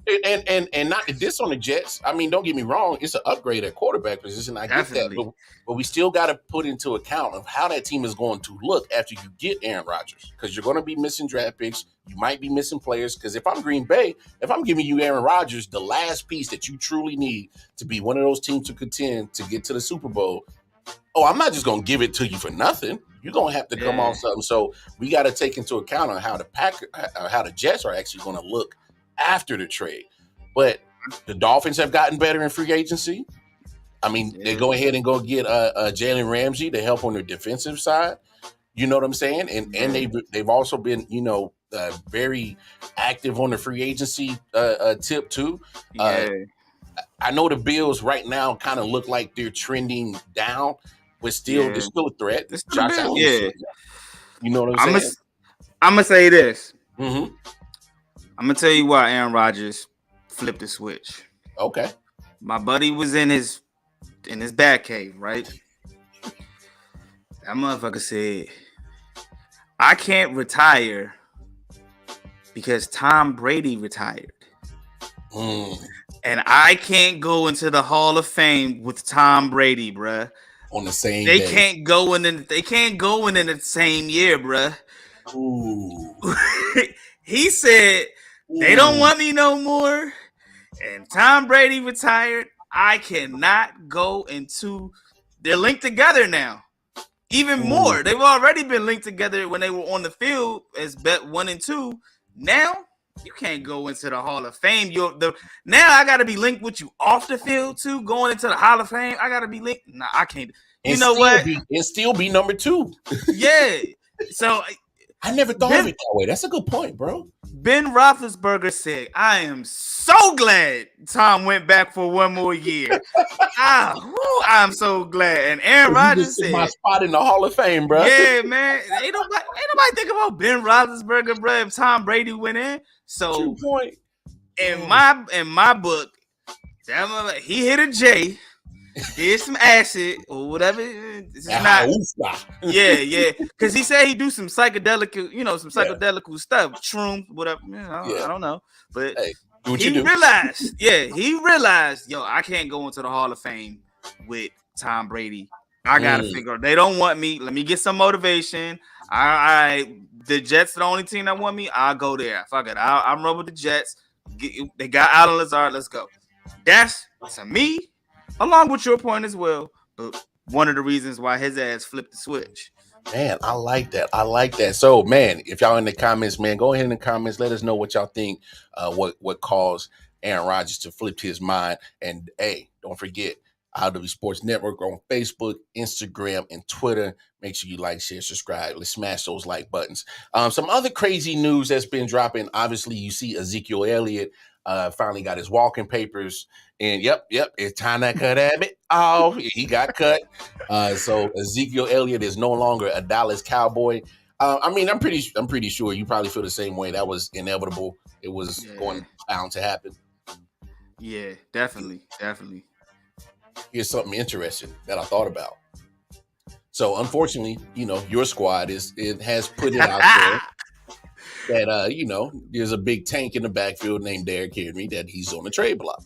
A: And not this on the Jets. I mean, don't get me wrong, it's an upgrade at quarterback position. I get that,
B: Definitely.
A: but we still got to put into account of how that team is going to look after you get Aaron Rodgers, because you're going to be missing draft picks. You might be missing players. Because if I'm Green Bay, if I'm giving you Aaron Rodgers, the last piece that you truly need to be one of those teams to contend to get to the Super Bowl, I'm not just going to give it to you for nothing. You're going to have to come on something. So we got to take into account on how the Jets are actually going to look after the trade. But the Dolphins have gotten better in free agency. I mean, they go ahead and go get Jalen Ramsey to help on their defensive side. You know what I'm saying? And they've also been, very active on the free agency tip too. I know the Bills right now kind of look like they're trending down, but still, they're still a threat. Josh Allen, you know what I'm saying?
B: I'm gonna say this.
A: Mm-hmm.
B: I'm gonna tell you why Aaron Rodgers flipped the switch.
A: Okay.
B: My buddy was in his bat cave, right? That motherfucker said, I can't retire because Tom Brady retired. And I can't go into the Hall of Fame with Tom Brady, bruh.
A: On the same
B: they
A: day.
B: can't go in the same year, bruh.
A: Ooh.
B: He said they don't want me no more. And Tom Brady retired. I cannot go into. They're linked together now. Even more. They've already been linked together when they were on the field as bet 1 and 2. Now you can't go into the Hall of Fame. Now I got to be linked with you off the field too. Going into the Hall of Fame, I got to be linked. Nah, I can't. You know what?
A: And still be number 2.
B: Yeah. So
A: I never thought of it that way. That's a good point, bro.
B: Ben Roethlisberger said, I am so glad Tom went back for one more year. I'm so glad. And Aaron Rodgers said,
A: my spot in the Hall of Fame, bro.
B: Yeah, man. Ain't nobody think about Ben Roethlisberger, bro, if Tom Brady went in. So in my book, that he hit a J, did some acid or whatever. This is not. Yeah. Because he said he do some psychedelic, stuff, shrooms, whatever. I don't know, but he realized, yo, I can't go into the Hall of Fame with Tom Brady. I gotta figure. They don't want me. Let me get some motivation. The Jets are the only team that want me. I'll go there. Fuck it. I'm run with the Jets. They got Alan Lazard. Let's go. That's to me. Along with your point as well, but one of the reasons why his ass flipped the switch.
A: Man, I like that. So, man, if y'all in the comments, man, go ahead in the comments. Let us know what y'all think. What caused Aaron Rodgers to flip his mind? And hey, don't forget I.O.W Sports Network on Facebook, Instagram, and Twitter. Make sure you like, share, subscribe. Let's smash those like buttons. Some other crazy news that's been dropping. Obviously, you see Ezekiel Elliott finally got his walking papers. And yep, it's time to cut Abbott. Oh, he got cut. So Ezekiel Elliott is no longer a Dallas Cowboy. I mean, I'm pretty sure you probably feel the same way. That was inevitable. It was bound to happen.
B: Yeah, definitely.
A: Here's something interesting that I thought about. So unfortunately, your squad has put it out there that there's a big tank in the backfield named Derrick Henry that he's on the trade block.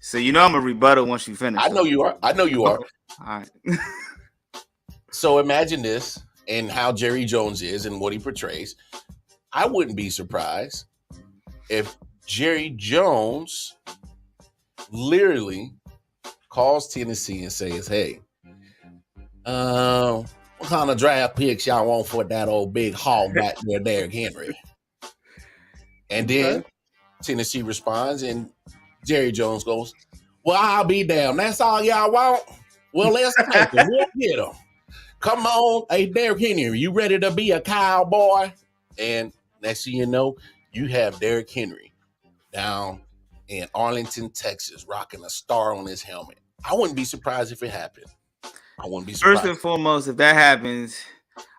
B: So I'm a rebuttal once you finish.
A: I know you are.
B: All right.
A: So imagine this and how Jerry Jones is and what he portrays. I wouldn't be surprised if Jerry Jones literally calls Tennessee and says, hey, what kind of draft picks y'all want for that old big hog back there, Derrick Henry? And then Tennessee responds and Jerry Jones goes, well, I'll be down. That's all y'all want? Well, let's take him. We'll get him. Come on. Hey, Derrick Henry, you ready to be a cowboy? And next thing you know, you have Derrick Henry down in Arlington, Texas, rocking a star on his helmet. I wouldn't be surprised if it happened. I wouldn't be surprised.
B: First and foremost, if that happens,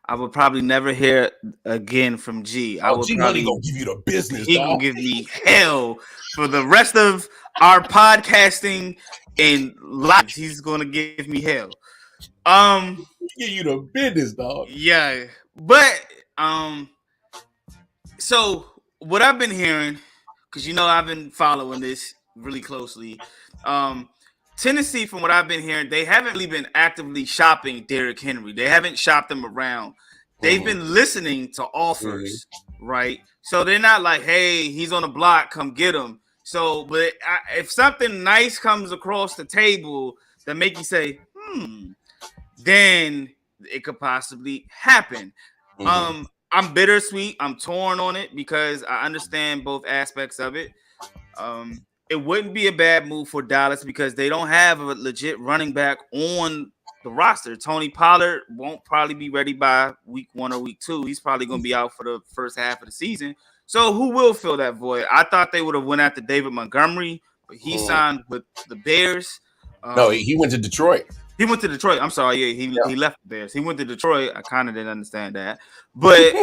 B: I would probably never hear again from G.
A: G Money gonna give you the business.
B: He gonna give me hell for the rest of our podcasting and life. He's gonna give me hell.
A: Give you the business, dog.
B: Yeah, but so what I've been hearing, because I've been following this really closely. Tennessee, from what I've been hearing, they haven't really been actively shopping Derrick Henry. They haven't shopped him around. They've been listening to offers, right? So they're not like, hey, he's on the block, come get him. So, but if something nice comes across the table that make you say, then it could possibly happen. I'm bittersweet. I'm torn on it because I understand both aspects of it. It wouldn't be a bad move for Dallas because they don't have a legit running back on the roster. Tony Pollard won't probably be ready by week 1 or week 2. He's probably going to be out for the first half of the season. So who will fill that void? I thought they would have went after David Montgomery, but he signed with the Bears.
A: No, he went to Detroit.
B: He went to Detroit. I'm sorry. Yeah, he left the Bears. He went to Detroit. I kind of didn't understand that. But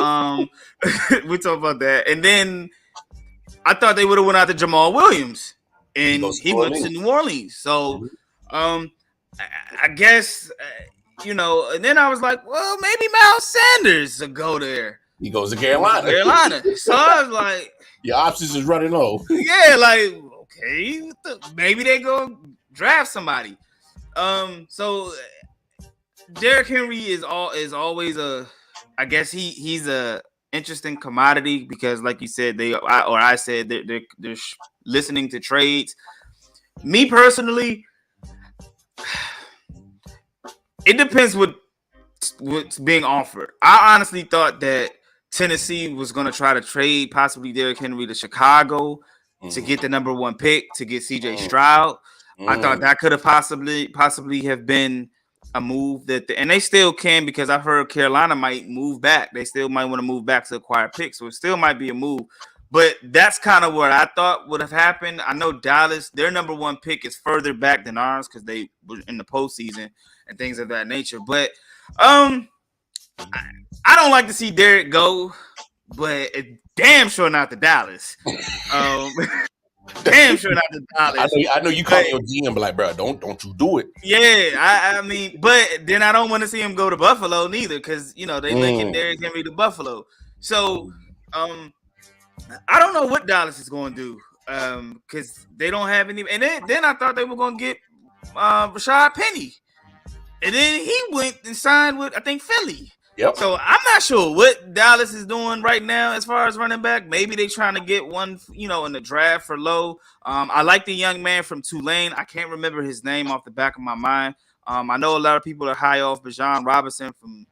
B: we talk about that. And then I thought they would have went out to Jamal Williams. And he went to New Orleans. So I guess, and then I was like, well, maybe Miles Sanders will go there.
A: He goes to Carolina.
B: So I was like,
A: your options is running low.
B: Yeah, like, okay, maybe they go draft somebody. So Derrick Henry is always I guess he's a interesting commodity because, like you said, I said they're listening to trades. Me personally, it depends what's being offered. I honestly thought that Tennessee was going to try to trade possibly Derrick Henry to Chicago to get the number 1 pick to get CJ Stroud. I thought that could have possibly have been a move and they still can because I've heard Carolina might move back. They still might want to move back to acquire picks, so it still might be a move. But that's kind of what I thought would have happened. I know Dallas, their number 1 pick is further back than ours because they were in the postseason and things of that nature. But I don't like to see Derrick go, but damn sure not to Dallas. Damn sure not to Dallas.
A: I know you call your GM like, bro, don't you do it.
B: Yeah, I mean, but then I don't want to see him go to Buffalo neither because they linking Derrick Henry to Buffalo. So I don't know what Dallas is going to do because they don't have any. And then I thought they were going to get Rashad Penny, and then he went and signed with I think Philly.
A: Yep.
B: So I'm not sure what Dallas is doing right now as far as running back. Maybe they're trying to get one, in the draft for low. I like the young man from Tulane. I can't remember his name off the back of my mind. I know a lot of people are high off Bijan Robinson from,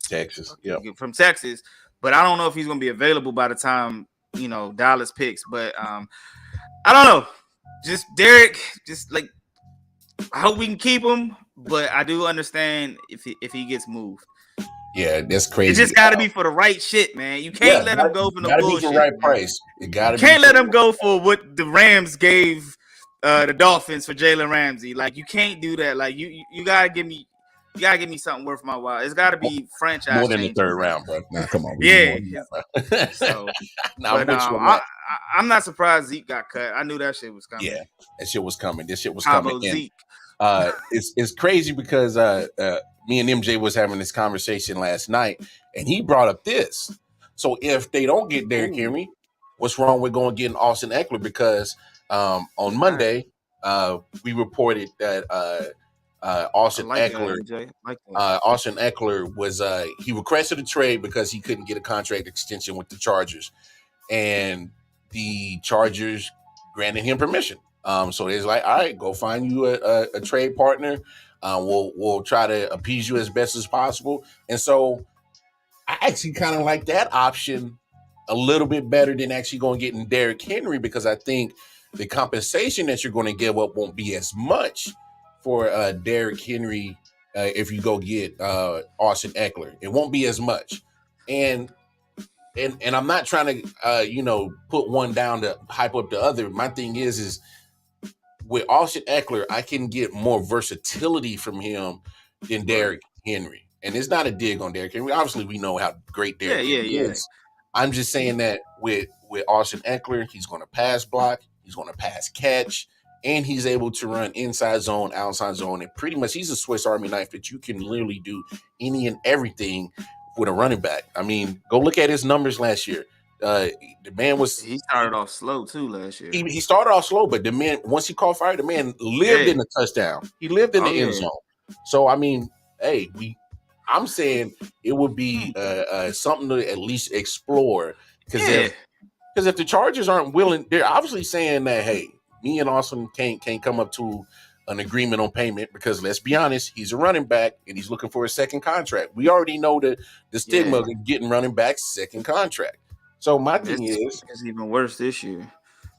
A: Texas. Yep.
B: From Texas. But I don't know if he's going to be available by the time, Dallas picks. But I don't know. Just Derrick, I hope we can keep him. But I do understand if he gets moved.
A: Yeah, that's crazy.
B: It just got to be for the right shit, man. You can't let him go for the bullshit.
A: Be for the right price. You
B: can't let him go for what the Rams gave the Dolphins for Jalen Ramsey. Like you can't do that. Like you gotta give me something worth my while. It's got to be franchise
A: more than the 3rd round, bro. Nah, come on.
B: Yeah. So, I'm not surprised Zeke got cut. I knew that shit was coming.
A: Yeah, that shit was coming. This shit was
B: Combo
A: coming.
B: Zeke.
A: It's crazy because me and MJ was having this conversation last night, and he brought up this. So if they don't get Derrick Henry, what's wrong with going getting Austin Eckler? Because on Monday we reported that Austin Eckler was he requested a trade because he couldn't get a contract extension with the Chargers, and the Chargers granted him permission. So it's like, all right, go find you a trade partner. We'll try to appease you as best as possible. And so I actually kind of like that option a little bit better than actually going getting Derrick Henry because I think the compensation that you're going to give up won't be as much for Derrick Henry if you go get Austin Eckler. It won't be as much. And I'm not trying to put one down to hype up the other. My thing is with Austin Eckler, I can get more versatility from him than Derrick Henry. And it's not a dig on Derrick Henry. Obviously, we know how great Derrick Henry is. I'm just saying that with Austin Eckler, he's going to pass block, he's going to pass catch, and he's able to run inside zone, outside zone. And pretty much he's a Swiss Army knife that you can literally do any and everything with a running back. I mean, go look at his numbers last year. The man was
B: He started off slow too last year.
A: he started off slow, but the man once he caught fire, the man lived in the touchdown. He lived in the end zone. So I mean, hey, I'm saying it would be something to at least explore because if the Chargers aren't willing, they're obviously saying that hey, me and Austin can't come up to an agreement on payment because let's be honest, he's a running back and he's looking for a second contract. We already know the stigma of getting running backs second contract. So my thing is,
B: it's even worse this year.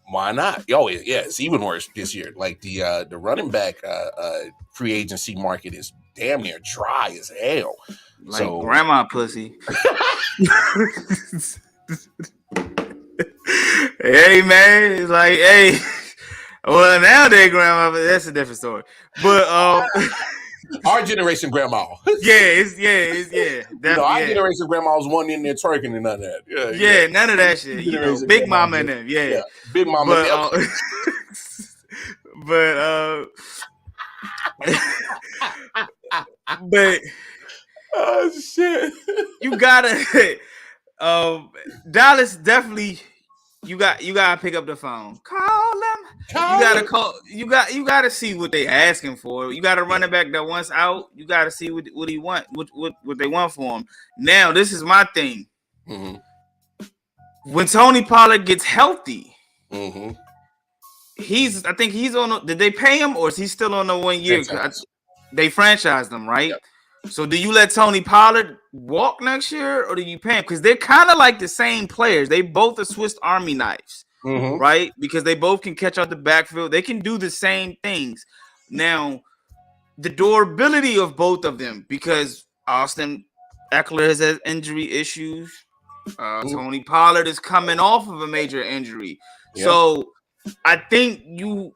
A: Why not? Oh yeah, it's even worse this year. Like the running back free agency market is damn near dry as hell.
B: Like grandma pussy. Hey man, it's like hey. Well nowadays grandma, but that's a different story. But
A: our generation grandma.
B: It's
A: our generation grandma was one in there twerking and none of that.
B: Yeah, none of that shit. You know, big mama in them. Yeah.
A: Big mama.
B: But
A: oh shit.
B: You gotta Dallas definitely you gotta pick up the phone. Call them. You gotta call. You gotta see what they asking for. You got a running back that wants out. You gotta see what he want. What they want for him. Now this is my thing.
A: Mm-hmm.
B: When Tony Pollard gets healthy,
A: mm-hmm.
B: I think he's on. Did they pay him or is he still on the 1 year? They franchised him, right? Yep. So do you let Tony Pollard walk next year or do you pay him? Because they're kind of like the same players. They both are Swiss Army knives, right? Because they both can catch out the backfield. They can do the same things. Now, the durability of both of them, because Austin Eckler has injury issues. Tony Pollard is coming off of a major injury. Yep. So I think you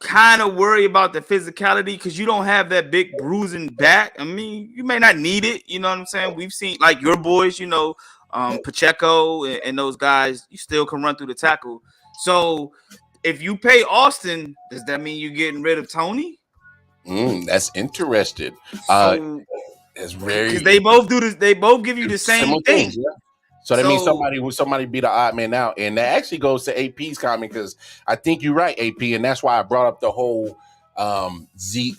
B: kind of worry about the physicality because you don't have that big bruising back. I mean, you may not need it. You know what I'm saying? We've seen like your boys, you know, Pacheco and those guys, you still can run through the tackle. So if you pay Austin, does that mean you're getting rid of Tony?
A: That's interesting. It's very
B: because they both do this. They both give you the same thing.
A: Yeah. So that means somebody be the odd man out, and that actually goes to AP's comment because I think you're right, AP, and that's why I brought up the whole Zeke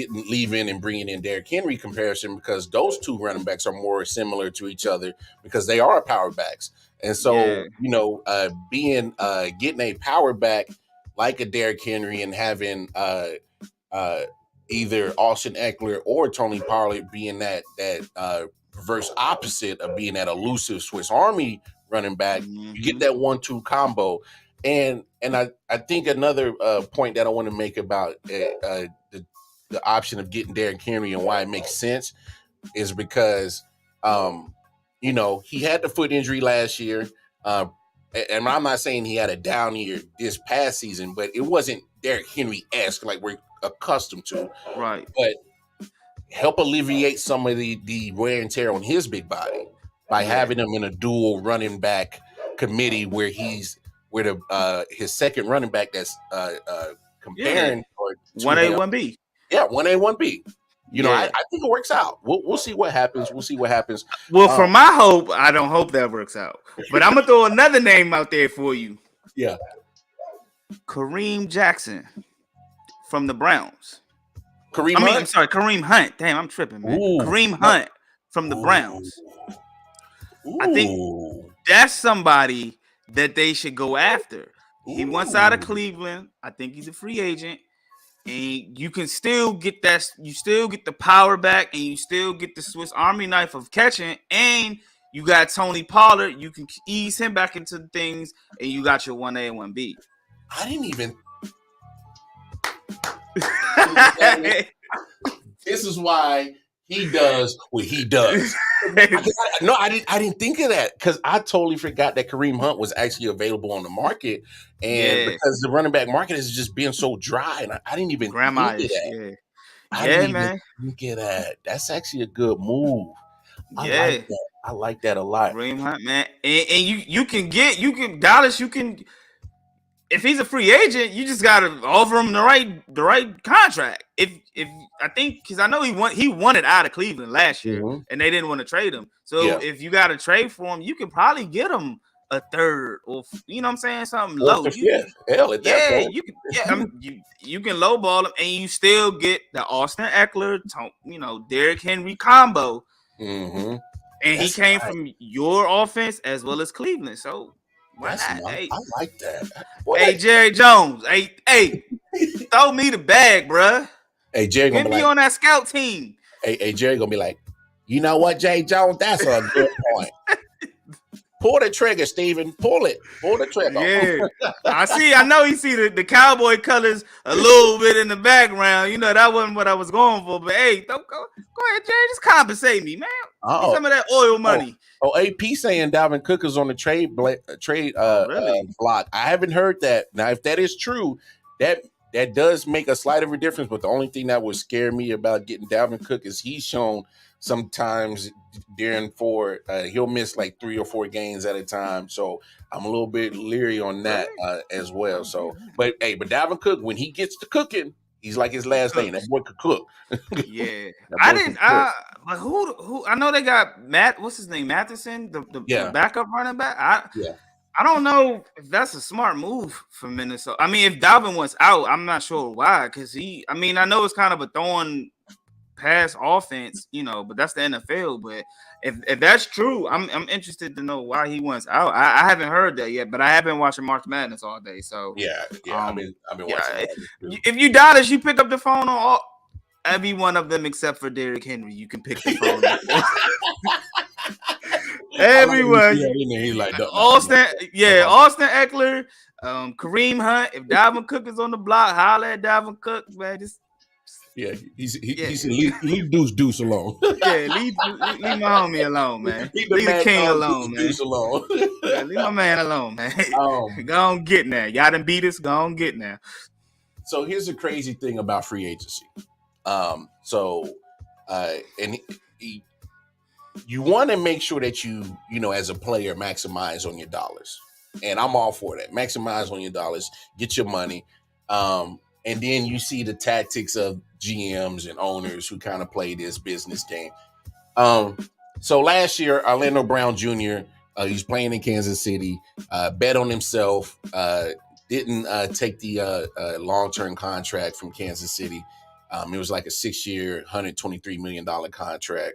A: leaving and bringing in Derrick Henry comparison because those two running backs are more similar to each other because they are power backs, and so getting a power back like a Derrick Henry and having either Austin Eckler or Tony Pollard being that reverse opposite of being that elusive Swiss Army running back, you get that 1-2 combo. And I think another point that I want to make about the option of getting Derrick Henry and why it makes sense is because, he had the foot injury last year. And I'm not saying he had a down year this past season, but it wasn't Derrick Henry-esque like we're accustomed to.
B: Right.
A: But help alleviate some of the wear and tear on his big body by having him in a dual running back committee where his second running back that's comparing
B: 1A, 1B.
A: Yeah, 1A, 1B. I think it works out. We'll see what happens.
B: Well, for my hope, I don't hope that works out. But I'm gonna throw another name out there for you.
A: Yeah.
B: Kareem Jackson from the Browns.
A: Kareem
B: Hunt. Damn, I'm tripping, man. Kareem Hunt from the Browns. I think that's somebody that they should go after. He wants out of Cleveland. I think he's a free agent. And you can still get that. You still get the power back, and you still get the Swiss Army knife of catching. And you got Tony Pollard. You can ease him back into things, and you got your 1A and 1B.
A: I didn't even. This is why he does what he does. I didn't think of that because I totally forgot that Kareem Hunt was actually available on the market, and because the running back market has just been so dry, and I didn't even think of that. I didn't even think of that. That's actually a good move. I like that a lot.
B: Kareem Hunt, man, and you can Dallas. You can. If he's a free agent, you just gotta offer him the right contract. If I think because I know he wanted out of Cleveland last year, and they didn't want to trade him. So if you got to trade for him, you can probably get him a third, or you know what I'm saying, something
A: Fourth
B: low.
A: or fifth. Hell, at that point.
B: You can lowball him, and you still get the Austin Eckler, Derrick Henry combo,
A: Mm-hmm.
B: and he came from your offense as well as Cleveland. So why
A: That's
B: not?
A: nice.
B: Hey,
A: I like that. Boy,
B: hey, Jae Jones, hey, throw me the bag, bruh.
A: hey, Jerry gonna
B: Get
A: be
B: me
A: like,
B: on that scout team.
A: hey, Jerry gonna be like, you know what, Jae Jones? That's a good point. Pull the trigger, Steven. Pull it. Pull the trigger.
B: Yeah, I know you see the cowboy colors a little bit in the background. You know, that wasn't what I was going for. But hey, go ahead, Jerry. Just compensate me, man. Give me some of that oil money.
A: AP saying Dalvin Cook is on the trade
B: Really?
A: block. I haven't heard that. Now, if that is true, that does make a slight of a difference. But the only thing that would scare me about getting Dalvin Cook is he's shown sometimes during he'll miss like 3 or 4 games at a time. So I'm a little bit leery on that as well. So, but Dalvin Cook, when he gets to cooking, he's like his last name. That boy could cook.
B: Yeah, but who? I know they got Matt. What's his name? Matheson, the backup running back. I don't know if that's a smart move for Minnesota. I mean, if Dalvin was out, I'm not sure why. Because I know it's kind of a throwing pass offense, but that's the NFL. But if that's true, I'm interested to know why he wants out. I haven't heard that yet, but I have been watching March Madness all day. So
A: I've been watching.
B: If you Dallas, you pick up the phone on every one of them except for Derrick Henry. You can pick the phone up. Everyone. Austin Eckler, Kareem Hunt. If Dalvin Cook is on the block, holler at Dalvin Cook, man.
A: Leave Deuce alone.
B: leave my homie alone, man. Leave the king alone, man.
A: Deuce alone.
B: Leave my man alone, man. Go on, get now. Y'all done beat us. Go on, get now.
A: So here's the crazy thing about free agency. You want to make sure that you as a player maximize on your dollars, and I'm all for that. Maximize on your dollars, get your money, and then you see the tactics of GMs and owners who kind of play this business game. So last year, Orlando Brown Jr. He's playing in Kansas City, bet on himself, didn't take the long-term contract from Kansas City. It was like a 6-year, $123 million contract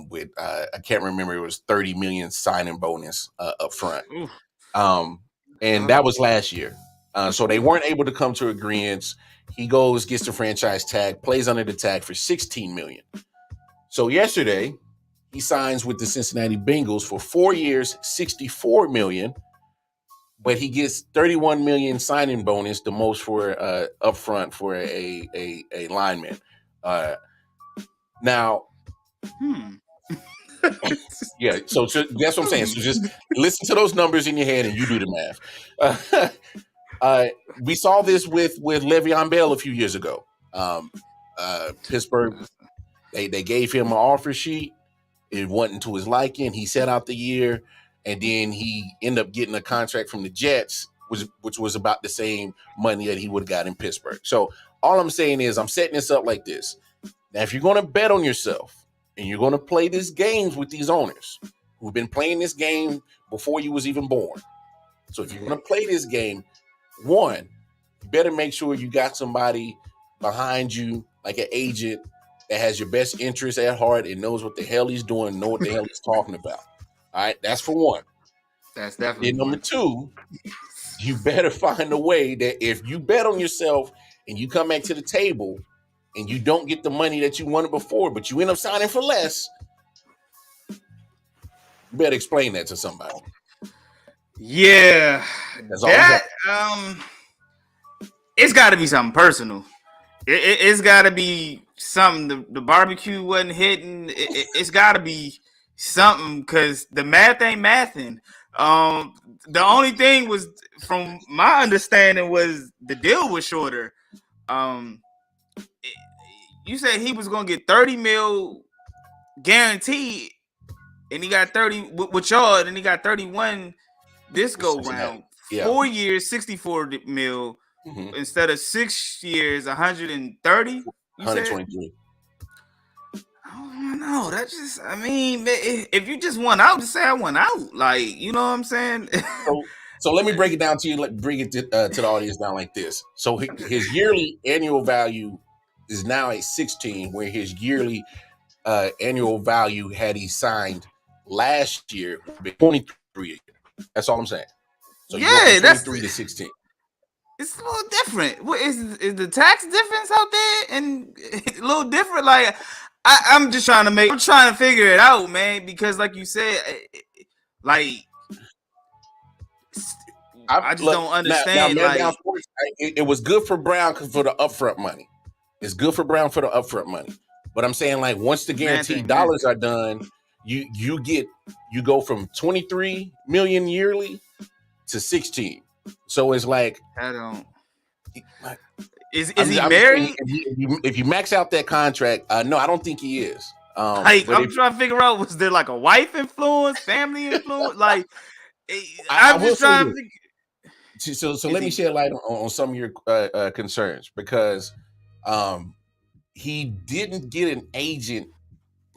A: with I can't remember, it was $30 million signing bonus up front. And that was last year. So they weren't able to come to agreements. He goes, gets the franchise tag, plays under the tag for $16 million. So yesterday, he signs with the Cincinnati Bengals for 4 years, $64 million. But he gets $31 million signing bonus, the most for upfront for a lineman. Now, yeah. So that's what I'm saying. So just listen to those numbers in your head and you do the math. We saw this with Le'Veon Bell a few years ago. Pittsburgh, they gave him an offer sheet. It wasn't to his liking. He set out the year, and then he ended up getting a contract from the Jets, which was about the same money that he would have got in Pittsburgh. So all I'm saying is I'm setting this up like this. Now, if you're going to bet on yourself and you're going to play these games with these owners who've been playing this game before you was even born. So if you're going to play this game, one, you better make sure you got somebody behind you, like an agent that has your best interest at heart and knows what the hell he's doing, know what the hell he's talking about. All right, that's for one.
B: That's definitely
A: then number two, you better find a way that if you bet on yourself and you come back to the table and you don't get the money that you wanted before, but you end up signing for less, you better explain that to somebody.
B: Yeah, it's got to be something personal. It's got to be something. The barbecue wasn't hitting. It's got to be something because the math ain't mathing. The only thing was, from my understanding, was the deal was shorter. You said he was gonna get 30 mil guaranteed, and he got 30 with y'all, and he got 31 this go round. 4 years, 64 mil. Instead of 6 years, 130.
A: 123.
B: I don't know. That just, I mean, if you just won out, just say I won out. Like, you know what I'm saying?
A: So let me break it down to you. Let bring it to the audience down like this. So his yearly annual value is now at 16, where his yearly annual value had he signed last year would be 23 a year. That's all I'm saying. So you go from
B: Yeah,
A: 23 to 16.
B: it's a little different. What is the tax difference out there and a little different? Like I'm trying to figure it out, man, because like you said, like I just don't
A: Now,
B: understand.
A: man down
B: Like,
A: sports, it was good for Brown for the upfront money. It's good for Brown for the upfront money. But I'm saying, like, once the guaranteed
B: man
A: dollars
B: thing.
A: are done, you go from 23 million yearly to 16. So it's like,
B: I don't.
A: like
B: Is he
A: I'm just saying,
B: married?
A: if you max out that contract, no, I don't think he is.
B: Like,
A: But
B: I'm
A: if
B: trying to figure out, was there like a wife influence, family influence? Like,
A: I
B: I'm
A: will
B: just
A: say
B: trying to
A: this,
B: think.
A: so
B: Is
A: let me
B: he?
A: shed light on some of your concerns, because he didn't get an agent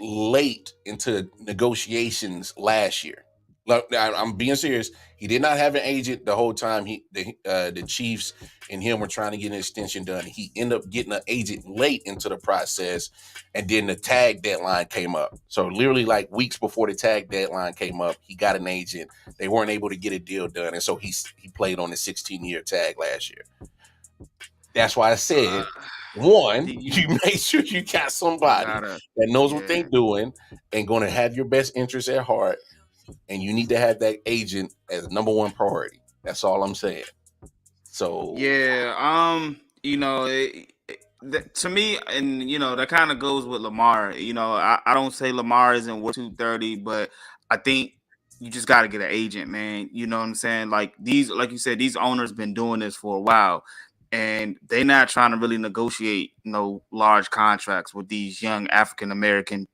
A: late into negotiations last year. Look, I'm being serious. He did not have an agent the whole time. The Chiefs and him were trying to get an extension done. He ended up getting an agent late into the process, and then the tag deadline came up. So literally, like weeks before the tag deadline came up, he got an agent. They weren't able to get a deal done, and so he played on the 16-year tag last year. That's why I
B: Uh,
A: said, one,
B: you
A: you make sure you got
B: you
A: somebody
B: gotta,
A: that knows what they're
B: yeah.
A: doing and going to have your best interests at heart. And you need to have that agent as number one priority. That's all I'm saying. So,
B: Yeah, to me, and that kind of goes with Lamar. I don't say Lamar isn't worth 230, but I think you just got to get an agent, man. You know what I'm saying? Like like you said, these owners been doing this for a while, and they're not trying to really negotiate no large contracts with these young African American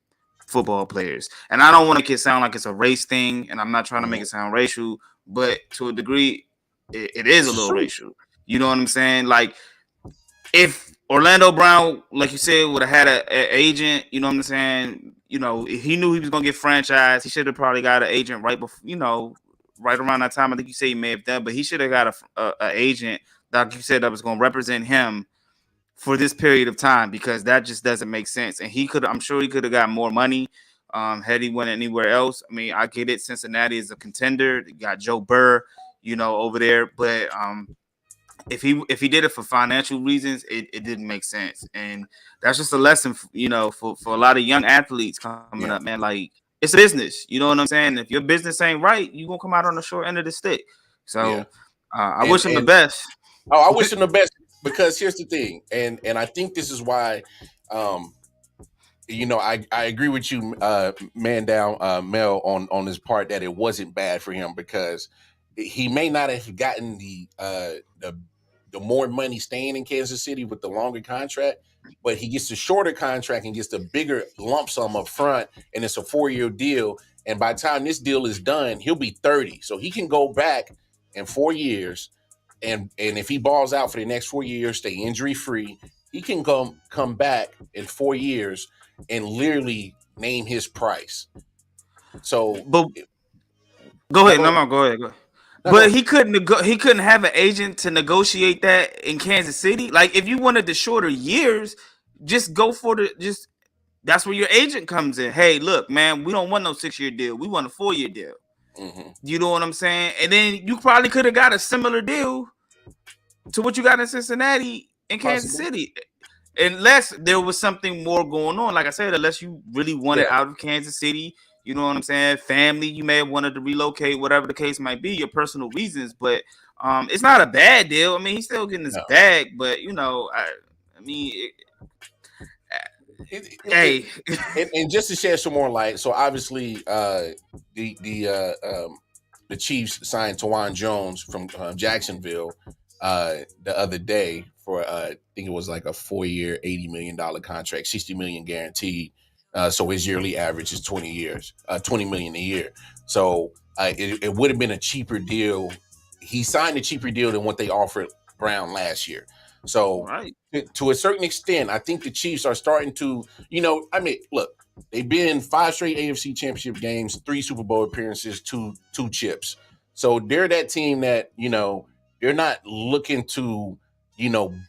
B: football players. And I don't want to make it sound like it's a race thing, and I'm not trying to make it sound racial, but to a degree, it is a
A: it's
B: little
A: true.
B: racial. You know what I'm saying? Like, if Orlando Brown, like you said, would have had an agent, you know what I'm saying? If he knew he was gonna get franchised, he should have probably got an agent right before, right around that time. I think you say he may have done, but he should have got a agent, like you said, that was gonna represent him for this period of time, because that just doesn't make sense. And I'm sure he could have got more money had he went anywhere else. I mean, I get it. Cincinnati is a contender. You got Joe Burr, over there, but if he did it for financial reasons, it didn't make sense. And that's just a lesson, for a lot of young athletes coming
A: Yeah.
B: up, man. Like, it's a business. You know what I'm saying? If your business ain't right, you're gonna come out on the short end of the stick.
A: Yeah.
B: So I
A: And
B: wish him the best.
A: I wish him the best, because here's the thing, and I think this is why, I agree with you, man down, Mel, on this part, that it wasn't bad for him, because he may not have gotten the more money staying in Kansas City with the longer contract, but he gets the shorter contract and gets the bigger lump sum up front, and it's a 4-year deal. And by the time this deal is done, he'll be 30, so he can go back in 4 years, and if he balls out for the next 4 years, stay injury free, he can come back in 4 years and literally name his price. So,
B: But go
A: no,
B: ahead,
A: go ahead.
B: no, go ahead, go ahead.
A: No, go
B: But
A: ahead.
B: he couldn't have an agent to negotiate that in Kansas City. Like, if you wanted the shorter years, just go for that's where your agent comes in. Hey, look, man, we don't want no 6-year deal. We want a 4-year deal.
A: Mm-hmm.
B: You know what I'm saying? And then you probably could have got a similar deal to what you got in Cincinnati and Kansas
A: Possible.
B: City. Unless there was something more going on. Like I said, unless you really wanted
A: Yeah.
B: out of Kansas City, you know what I'm saying? Family, you may have wanted to relocate, whatever the case might be, your personal reasons. But it's not a bad deal. I mean, he's still getting his
A: No.
B: bag, but I mean,
A: It, it,
B: hey,
A: and just to share some more light, so obviously, the Chiefs signed Jae Jones from Jacksonville the other day for I think it was like a 4-year, $80 million contract, $60 million guaranteed. So his yearly average is 20 years, $20 million a year. So it would have been a cheaper deal. He signed a cheaper deal than what they offered Brown last year. So
B: Right.
A: to a certain extent, I think the Chiefs are starting to, I mean, look, they've been 5 straight AFC Championship games, 3 Super Bowl appearances, two chips. So they're that team that they're not looking to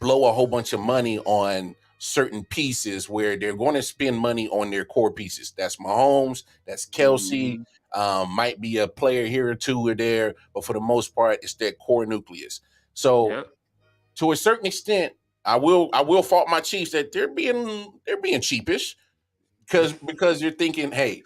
A: blow a whole bunch of money on certain pieces where they're going to spend money on their core pieces. That's Mahomes, that's Kelsey,
B: Mm-hmm.
A: might be a player here or two or there, but for the most part, it's that core nucleus. So
B: Yep.
A: to a certain extent, I will fault my Chiefs that they're being cheapish because you're thinking, hey,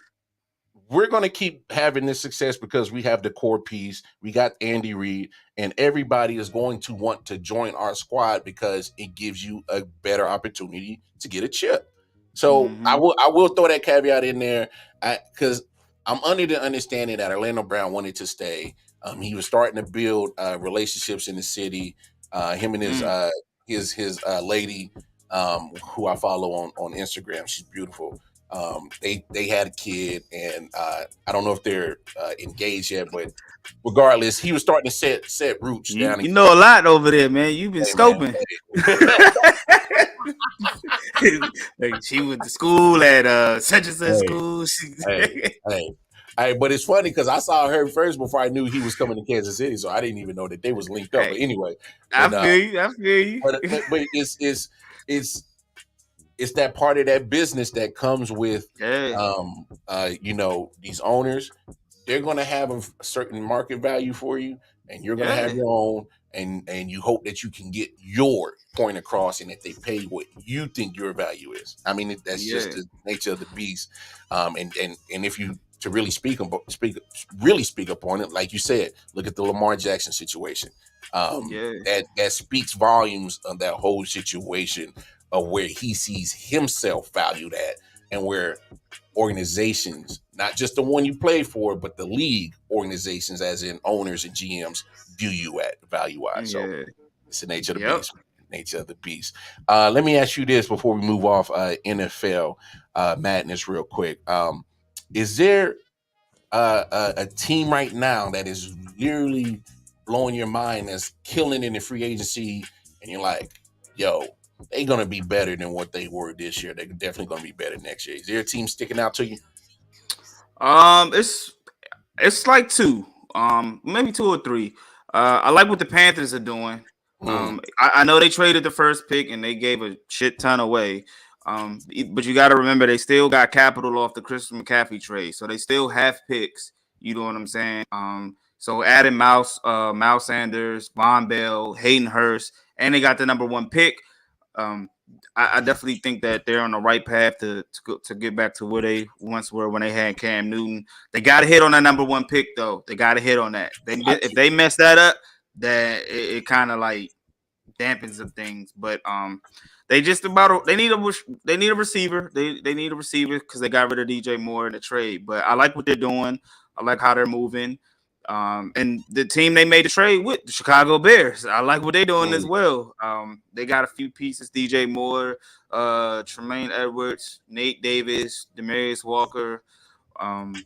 A: we're going to keep having this success because we have the core piece. We got Andy Reid, and everybody is going to want to join our squad because it gives you a better opportunity to get a chip. So I
B: Mm-hmm.
A: will I will throw that caveat in there because I'm under the understanding that Orlando Brown wanted to stay. He was starting to build relationships in the city. Him and his
B: Mm.
A: lady, who I follow on Instagram. She's beautiful. They had a kid, and I don't know if they're engaged yet, but regardless, he was starting to set roots
B: You
A: down in
B: you know a lot over there, man. You've been
A: Hey man,
B: scoping.
A: hey.
B: Like she went to school at such and such
A: Hey,
B: school.
A: hey, hey. Hey, but it's funny because I saw her first before I knew he was coming to Kansas City, so I didn't even know that they was linked up.
B: Hey,
A: But anyway,
B: I
A: but
B: feel you. I feel you.
A: but it's it's that part of that business that comes with
B: Yeah,
A: these owners. They're going to have a certain market value for you, and you're going to have
B: yeah,
A: your own, and you hope that you can get your point across, and that they pay what you think your value is. I mean, that's just
B: yeah,
A: the nature of the beast. And if you to really speak upon it, like you said, look at the Lamar Jackson situation.
B: yeah,
A: That speaks volumes of that whole situation of where he sees himself valued at, and where organizations, not just the one you play for, but the league organizations, as in owners and GMs, view you at value wise. So
B: yeah.
A: it's the nature of the
B: Yep.
A: beast. Nature of the beast. Let me ask you this before we move off NFL madness real quick. Is there a team right now that is literally blowing your mind, that's killing in the free agency, and you're like, yo, they're gonna be better than what they were this year. They're definitely gonna be better next year. Is there a team sticking out to you?
B: It's like two, maybe two or three. I like what the Panthers are doing.
A: Mm,
B: I know they traded the first pick and they gave a shit ton away. But you got to remember they still got capital off the Christian McCaffrey trade, so they still have picks. You know what I'm saying? So adding Mouse Sanders, Von Bell, Hayden Hurst, and they got the number one pick. Um, I definitely think that they're on the right path to get back to where they once were when they had Cam Newton. They got to hit on that number one pick though. They got to hit on that.
A: I
B: If
A: think
B: they mess that up, that it kind of like dampens some things. But they just about they need a receiver. They need a receiver because they got rid of DJ Moore in the trade. But I like what they're doing. I like how they're moving. And the team they made the trade with, the Chicago Bears, I like what they're doing as
A: mm,
B: well. They got a few pieces: DJ Moore, Tremaine Edwards, Nate Davis, Demarius Walker, um,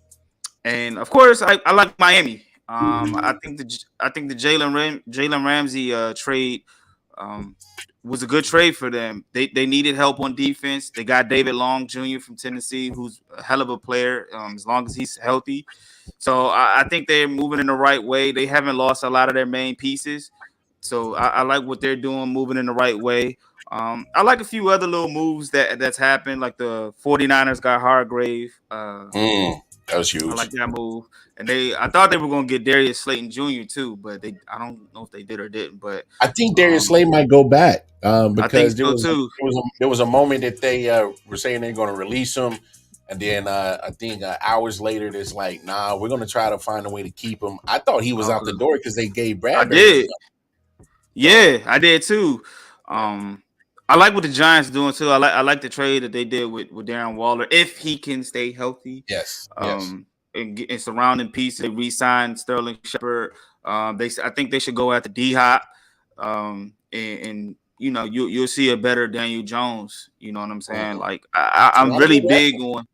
B: and of course, I like Miami. I think the Jalen Ramsey trade um, was a good trade for them. They needed help on defense. They got David Long Jr. from Tennessee, who's a hell of a player as long as he's healthy. So I think they're moving in the right way. They haven't lost a lot of their main pieces. So I like what they're doing, moving in the right way. I like a few other little moves that's happened, like the 49ers got Hargrave.
A: that was
B: I
A: huge.
B: like that move. And I thought they were gonna get Darius Slayton Jr. too, but I don't know if they did or didn't. But
A: I think Darius
B: um,
A: Slay might go back
B: I think
A: because there
B: so
A: was
B: too.
A: there was a moment that they were saying they're going to release him, and then I think hours later, it's like, nah, we're going to try to find a way to keep him. I thought he was out the
B: Okay.
A: door because they gave
B: I
A: Bradbury to
B: did.
A: them. So
B: Yeah, I did too.
A: yeah,
B: Um, I like what the Giants doing too. I like the trade that they did with Darren Waller if he can stay healthy.
A: yes, yes.
B: And surrounding piece they re-signed Sterling Shepard. I think they should go after D Hop. And you'll see a better Daniel Jones. You know what I'm saying?
A: Mhm.
B: Like
A: So
B: I'm
A: I'm
B: really
A: good with that.
B: big on,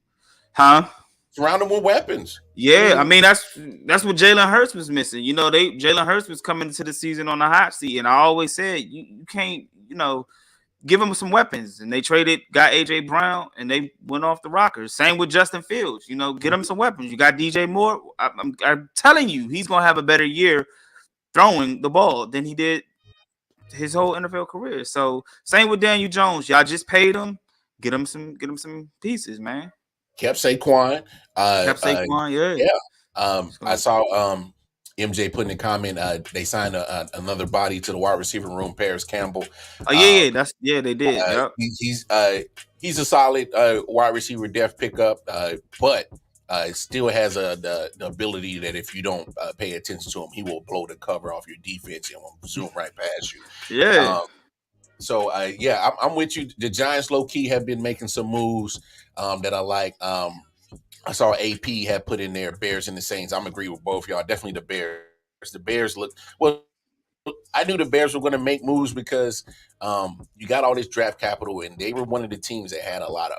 B: huh?
A: Surround them with weapons.
B: Yeah, I mean that's what Jalen Hurts was missing. You know, Jalen Hurts was coming into the season on the hot seat, and I always said you can't, give him some weapons. And they got AJ Brown, and they went off the rockers. Same with Justin Fields. Get him some weapons. You got DJ Moore. I'm telling you, he's gonna have a better year throwing the ball than he did his whole NFL career. So same with Daniel Jones. Y'all just paid him. Get him some pieces, man.
A: Kept Saquon.
B: Yeah.
A: I saw MJ putting a comment. They signed another body to the wide receiver room, Paris Campbell.
B: Oh yeah, they did. Yep.
A: He's a solid wide receiver depth pickup, but it still has the ability that if you don't pay attention to him, he will blow the cover off your defense and will zoom right past you.
B: Yeah.
A: I'm with you. The Giants low key have been making some moves that I like. I saw AP had put in there Bears and the Saints. I'm agree with both y'all. Definitely the Bears. The Bears look well. I knew the Bears were going to make moves because you got all this draft capital, and they were one of the teams that had a lot of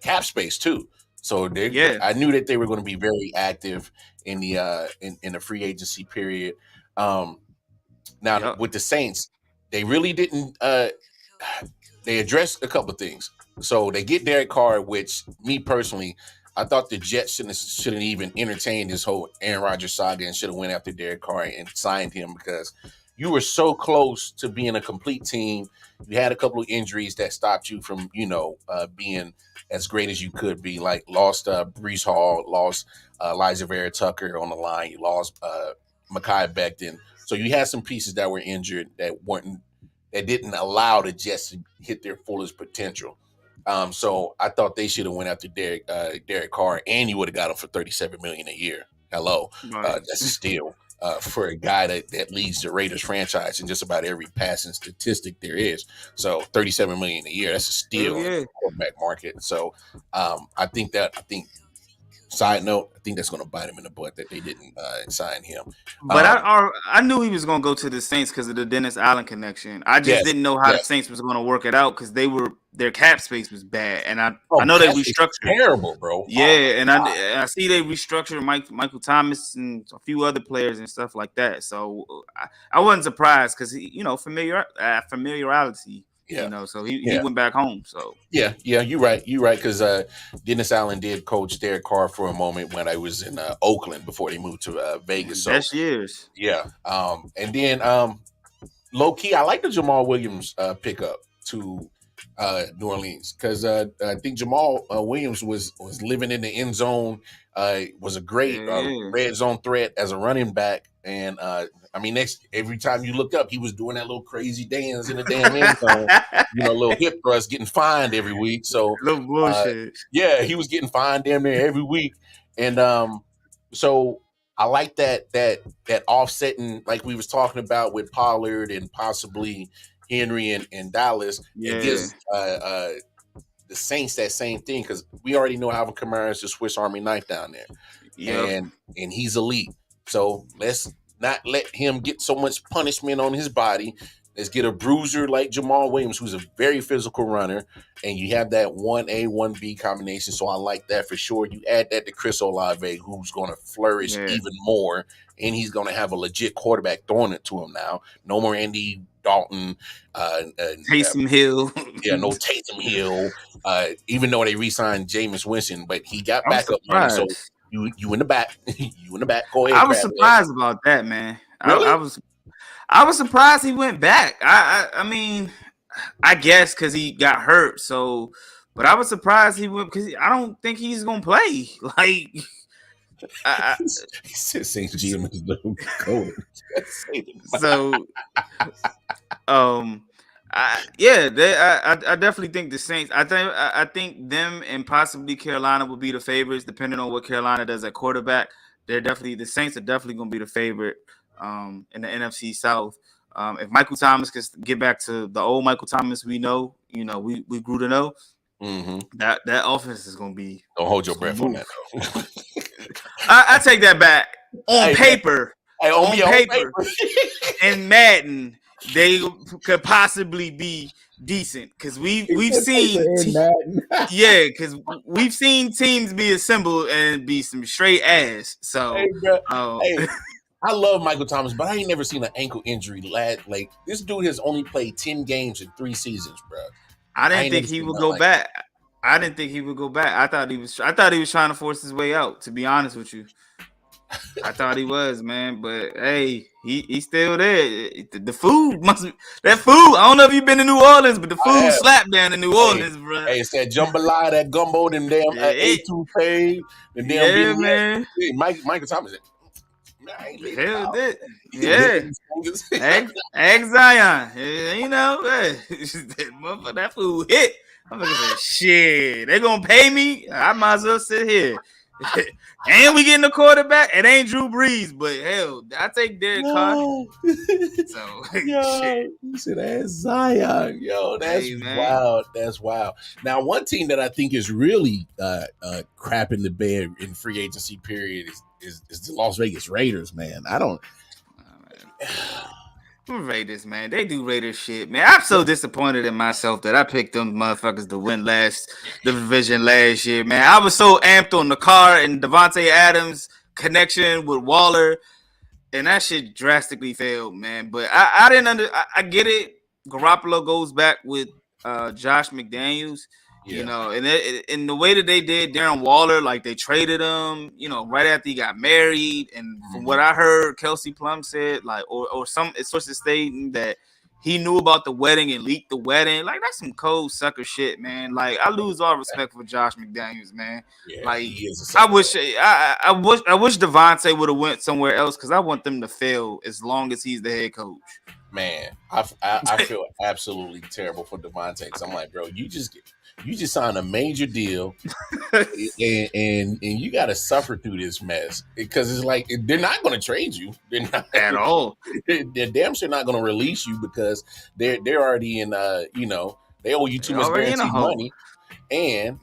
A: cap space too. So I knew that they were going to be very active in the in the free agency period. With the Saints, they really didn't. They addressed a couple of things. So they get Derek Carr, which me personally, I thought the Jets shouldn't even entertain this whole Aaron Rodgers saga and should have went after Derek Carr and signed him because you were so close to being a complete team. You had a couple of injuries that stopped you from, being as great as you could be. Like lost Breece Hall, lost Elijah Vera Tucker on the line. You lost Mekhi Becton. So you had some pieces that were injured that didn't allow the Jets to hit their fullest potential. So I thought they should have went after Derek Carr, and you would have got him for $37 million a year. Hello, that's a steal for a guy that leads the Raiders franchise in just about every passing statistic there is. So $37 million a year, that's a steal in the quarterback market. So I think side note, I think that's going to bite him in the butt that they didn't sign him.
B: But I knew he was going to go to the Saints because of the Dennis Allen connection. I just didn't know how the Saints was going to work it out because their cap space was bad, and I know they restructured.
A: Terrible, bro.
B: Yeah, I see they restructured Michael Thomas and a few other players and stuff like that. So I wasn't surprised because familiarity. So he went back home. So
A: you're right because Dennis Allen did coach Derek Carr for a moment when I was in Oakland before they moved to Vegas. So
B: best years.
A: And then low key, I like the Jamal Williams pickup to New Orleans because I think Jamal Williams was living in the end zone. Was a great red zone threat as a running back, and every time you looked up, he was doing that little crazy dance in the damn end zone. Little hip thrust, getting fined every week. So
B: little bullshit.
A: He was getting fined damn near every week, and so I like that offsetting, like we was talking about with Pollard and possibly Henry and Dallas. It gives the Saints that same thing because we already know Alvin Kamara is the Swiss Army knife down there, and he's elite. So let's not let him get so much punishment on his body. Let's get a bruiser like Jamal Williams, who's a very physical runner, and you have that 1A, 1B combination. So I like that for sure. You add that to Chris Olave, who's going to flourish even more, and he's going to have a legit quarterback throwing it to him now. No more Andy Dalton.
B: Taysom Hill.
A: No Taysom Hill. Even though they re-signed Jameis Winston, but he got backup money. So you in the back. You in the back. Go ahead.
B: I was surprised about that, man.
A: Really?
B: I was surprised he went back. I mean, I guess because he got hurt. So, but I was surprised he went because I don't think he's gonna play. Like,
A: he said St. James is the code.
B: So, I definitely think the Saints. I think them and possibly Carolina will be the favorites, depending on what Carolina does at quarterback. The Saints are definitely going to be the favorite in the NFC South. If Michael Thomas can get back to the old Michael Thomas we know, we grew to know, that offense is going to be.
A: Don't hold your breath on that.
B: I take that back. On paper.
A: On paper.
B: And Madden, they could possibly be decent because we've seen because we've seen teams be assembled and be some straight ass. So,
A: Hey, bro. Hey, I love Michael Thomas, but I ain't never seen an ankle injury. Like this dude has only played 10 games in 3 seasons, bro.
B: I
A: I
B: didn't
A: ain't
B: think
A: never
B: he
A: seen
B: would
A: nothing
B: go
A: like
B: back. I didn't think he would go back. I thought he was trying to force his way out. To be honest with you, I thought he was, man. But hey, he's still there. The food must be that food. I don't know if you've been to New Orleans, but the
A: I
B: food
A: have.
B: slapped down in New
A: Hey,
B: Orleans, bro.
A: hey, it's that jambalaya, that gumbo, them damn A2 the damn
B: Yeah,
A: beignet.
B: man.
A: Hey, Michael Thomas said, man, I ain't leaving
B: Hell
A: out.
B: did.
A: He can lick
B: Yeah.
A: his fingers.
B: Egg Zion. Yeah, you know, that food hit. I'm looking at shit. They gonna pay me? I might as well sit here. And we getting the quarterback. It ain't Drew Brees, but hell, I take Derek Carr.
A: No.
B: So
A: Yo,
B: shit.
A: you said that's Zion. Yo, that's
B: Hey, man.
A: wild. That's wild. Now, one team that I think is really crap in the bed in free agency period is the Las Vegas Raiders, man. I don't.
B: Raiders, man. They do Raiders shit, man. I'm so disappointed in myself that I picked them motherfuckers to win the division last year, man. I was so amped on the Carr and Devontae Adams connection with Waller, and that shit drastically failed, man. But I didn't I get it. Garoppolo goes back with Josh McDaniels. You know, and in the way that they did Darren Waller, like they traded him, you know, right after he got married. And from what I heard, Kelsey Plum said, like, or some sources stating that he knew about the wedding and leaked the wedding. Like, that's some cold sucker shit, man. Like, I lose all respect for Josh McDaniels, man.
A: Yeah,
B: like,
A: he is
B: I wish Devontae would have went somewhere else because I want them to fail as long as he's the head coach.
A: Man, I feel absolutely terrible for Devontae because I'm like, bro, you just signed a major deal, and you got to suffer through this mess because it's like they're not going to trade you. They're not
B: at all.
A: They're damn sure not going to release you because they're already in you know, they owe you too much guaranteed money. And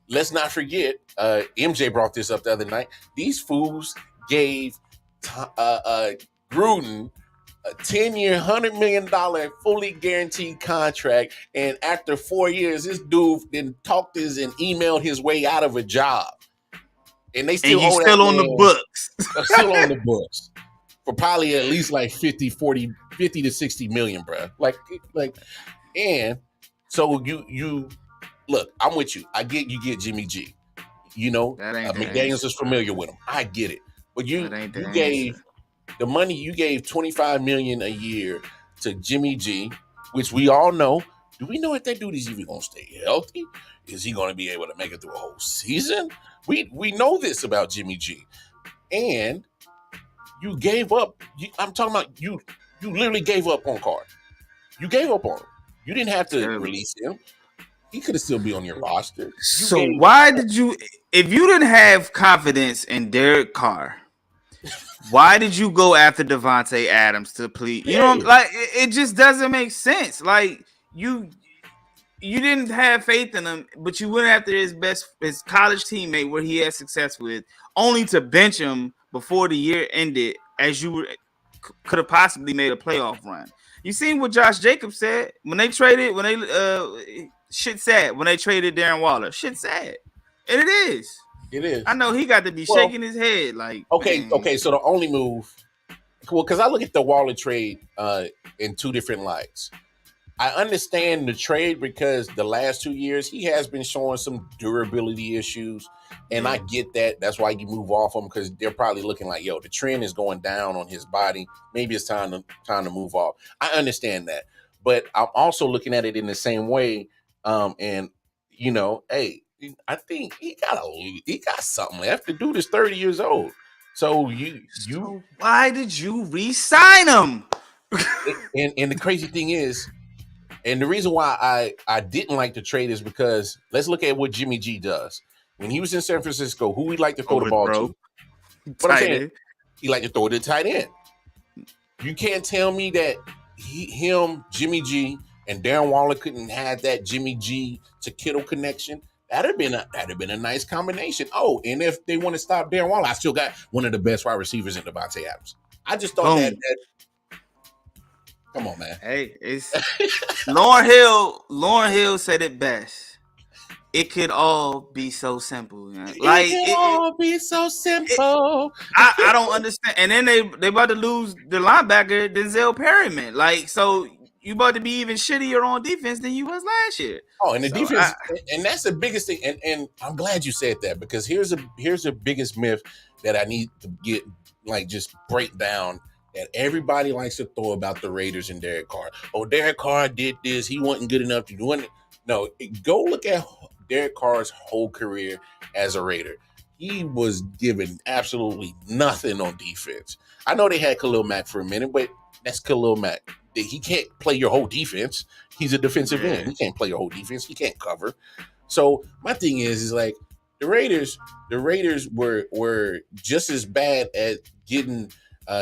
A: let's not forget, MJ brought this up the other night. These fools gave Gruden a 10-year, $100 million fully guaranteed contract. And after 4 years, this dude then talked his and emailed his way out of a job. And they still
B: he's still on the books.
A: Still on the books. For probably at least like 50 to 60 million, bro. Like, and so you look, I'm with you. I get Jimmy G. You know, McDaniels is familiar with him. I get it. But you gave the money, you gave $25 million a year to Jimmy G, which we all know. Do we know if that dude is even going to stay healthy? Is he going to be able to make it through a whole season? We know this about Jimmy G. And you gave up. I'm talking about you literally gave up on Carr. You gave up on him. You didn't have to release him. He could have still be on your roster.
B: So why did you, if you didn't have confidence in Derek Carr, why did you go after Devontae Adams to plead? You know, like it just doesn't make sense. Like you didn't have faith in him, but you went after his college teammate where he had success with, only to bench him before the year ended, as you could have possibly made a playoff run. You seen what Josh Jacobs said when they traded shit sad when they traded Darren Waller. Shit sad, and it is.
A: It is.
B: I know he got to be shaking his head like.
A: Okay. So the only move, well, because I look at the Waller trade in two different lights. I understand the trade because the last 2 years he has been showing some durability issues, and I get that. That's why you move off him because they're probably looking like, yo, the trend is going down on his body. Maybe it's time to move off. I understand that, but I'm also looking at it in the same way. And you know, hey, I think he got something left. The dude is 30 years old. So
B: So why did you re-sign him?
A: and the crazy thing is, and the reason why I didn't like the trade is because let's look at what Jimmy G does. When he was in San Francisco, who he liked to throw the ball to? But I'm saying he liked to throw it to tight end. You can't tell me that Jimmy G, and Darren Waller couldn't have that Jimmy G to Kittle connection. That'd have been a nice combination. Oh, and if they want to stop Darren Waller, I still got one of the best wide receivers in Devontae Adams. I just thought Come on, man.
B: Hey, it's Lauren Hill. Lauren Hill said it best. It could all be so simple. Man.
A: It
B: Like
A: can all be so simple.
B: I don't understand. And then they about to lose the linebacker Denzel Perryman. Like, so you about to be even shittier on defense than you was last year.
A: Oh, and the
B: So
A: defense, and that's the biggest thing. And I'm glad you said that, because here's the biggest myth that I need to get, like, just break down, that everybody likes to throw about the Raiders and Derek Carr. Oh, Derek Carr did this. He wasn't good enough to do it. No, go look at Derek Carr's whole career as a Raider. He was given absolutely nothing on defense. I know they had Khalil Mack for a minute, but that's Khalil Mack. He can't play your whole defense. He's a defensive end. He can't play your whole defense. He can't cover. So my thing is like the Raiders were just as bad at getting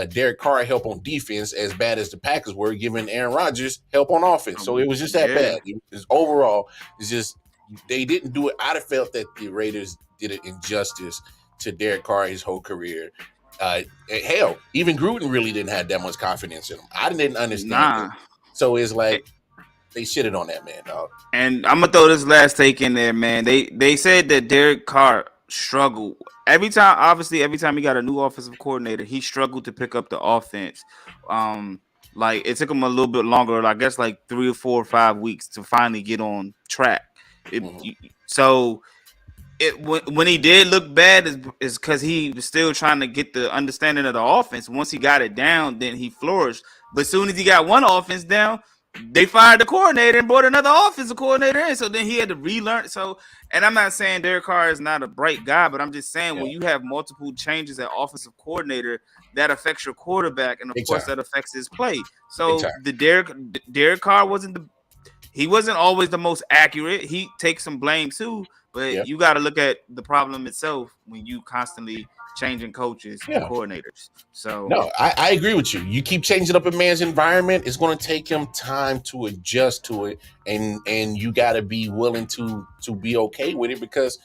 A: Derek Carr help on defense as bad as the Packers were giving Aaron Rodgers help on offense. So it was just that bad. It was overall, it's just they didn't do it. I'd have felt that the Raiders did an injustice to Derek Carr his whole career. Hell, even Gruden really didn't have that much confidence in him. I didn't understand it. So it's like they shitted on that man, dog.
B: And I'm gonna throw this last take in there, man. They said that Derek Carr struggled every time he got a new offensive coordinator, he struggled to pick up the offense. Like it took him a little bit longer, I guess like 3 or 4 or 5 weeks to finally get on track. So when he did look bad is because he was still trying to get the understanding of the offense. Once he got it down, then he flourished. But as soon as he got one offense down, they fired the coordinator and brought another offensive coordinator in. So then he had to relearn. So, and I'm not saying Derek Carr is not a bright guy, but I'm just saying when you have multiple changes at offensive coordinator, that affects your quarterback, and of course that affects his play. So the Derek Carr wasn't always the most accurate. He takes some blame too, but you got to look at the problem itself when you constantly changing coaches and coordinators. So
A: no, I agree with you. You keep changing up a man's environment, it's going to take him time to adjust to it, and you got to be willing to be okay with it, because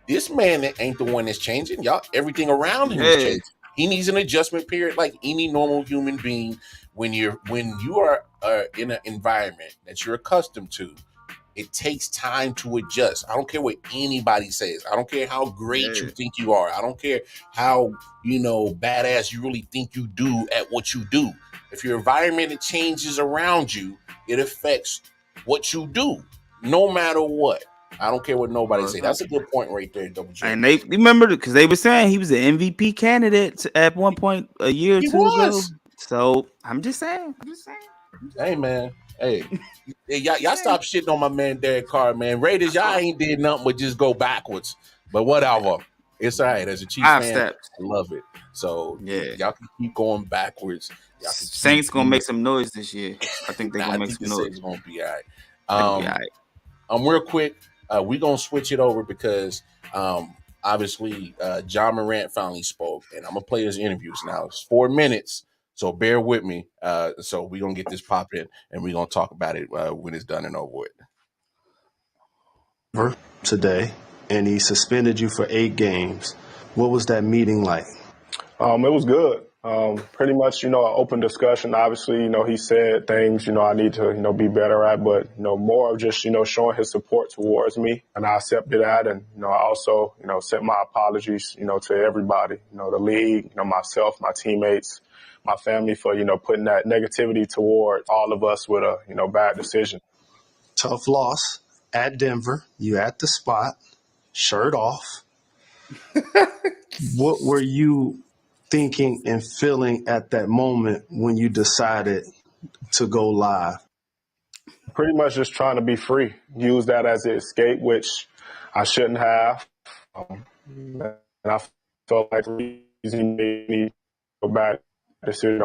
A: this man ain't the one that's changing. Y'all, everything around him is changing. He needs an adjustment period, like any normal human being. When you are in an environment that you're accustomed to, it takes time to adjust. I don't care what anybody says. I don't care how great you think you are. I don't care how, badass you really think you do at what you do. If your environment changes around you, it affects what you do, no matter what. I don't care what nobody say. That's a good point right there, Double J.
B: And they remember, because they were saying he was an MVP candidate at one point a year or two ago. So I'm just saying.
A: Hey, man. Hey, y'all stop shitting on my man Derek Carr, man. Raiders, y'all ain't did nothing but just go backwards. But whatever. It's all right. As a Chiefs fan, I love it. So y'all can keep going backwards.
B: Saints gonna make some noise this year. I think they're gonna make some noise.
A: Saints gonna be all right. Real quick, we're gonna switch it over because obviously John Morant finally spoke, and I'm gonna play his interviews now. It's 4 minutes. So bear with me. So we're going to get this popping, and we're going to talk about it when it's done and over
E: with. Today, and he suspended you for 8 games. What was that meeting like?
F: It was good. Pretty much, an open discussion. Obviously, he said things, I need to, be better at, but, more of just, showing his support towards me. And I accepted that. And, I also, sent my apologies, to everybody, the league, myself, my teammates, my family for, putting that negativity toward all of us with a, bad decision.
E: Tough loss at Denver. You at the spot, shirt off. What were you thinking and feeling at that moment when you decided to go live?
F: Pretty much just trying to be free. Use that as an escape, which I shouldn't have. And I felt like the reason made me go back decision,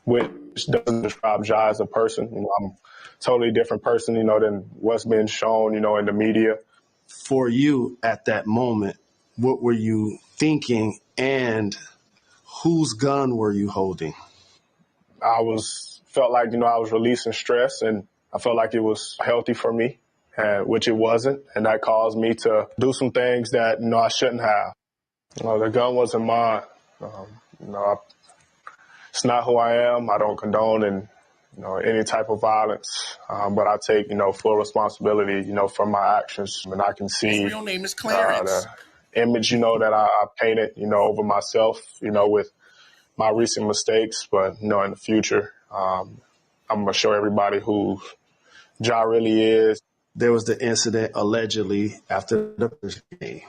F: which doesn't describe Jae as a person. I'm a totally different person, than what's been shown, in the media.
E: For you at that moment, what were you thinking, and whose gun were you holding?
F: I felt like, I was releasing stress, and I felt like it was healthy for me, which it wasn't. And that caused me to do some things that, I shouldn't have. The gun wasn't mine. I It's not who I am. I don't condone any type of violence, but I take full responsibility for my actions, and I can
A: His
F: see
A: real name is Clarence.
F: the image that I painted over myself with my recent mistakes. But in the future, I'm gonna show everybody who Ja really is.
E: There was the incident allegedly after the first game,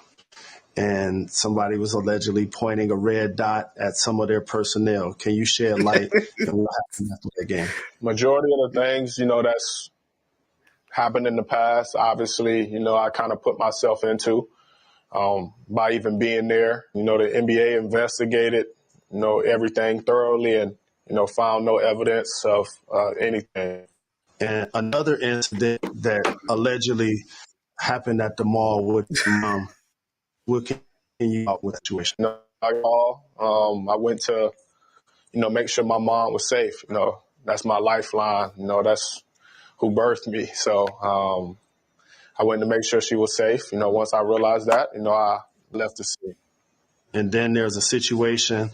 E: and somebody was allegedly pointing a red dot at some of their personnel. Can you shed light on what happened after that game?
F: Majority of the things that's happened in the past, obviously, I kind of put myself into by even being there. The NBA investigated everything thoroughly and found no evidence of anything.
E: And another incident that allegedly happened at the mall with your mom. What can you out with the situation?
F: I went to make sure my mom was safe. That's my lifeline. That's who birthed me. So I went to make sure she was safe. Once I realized that, I left the city.
E: And then there's a situation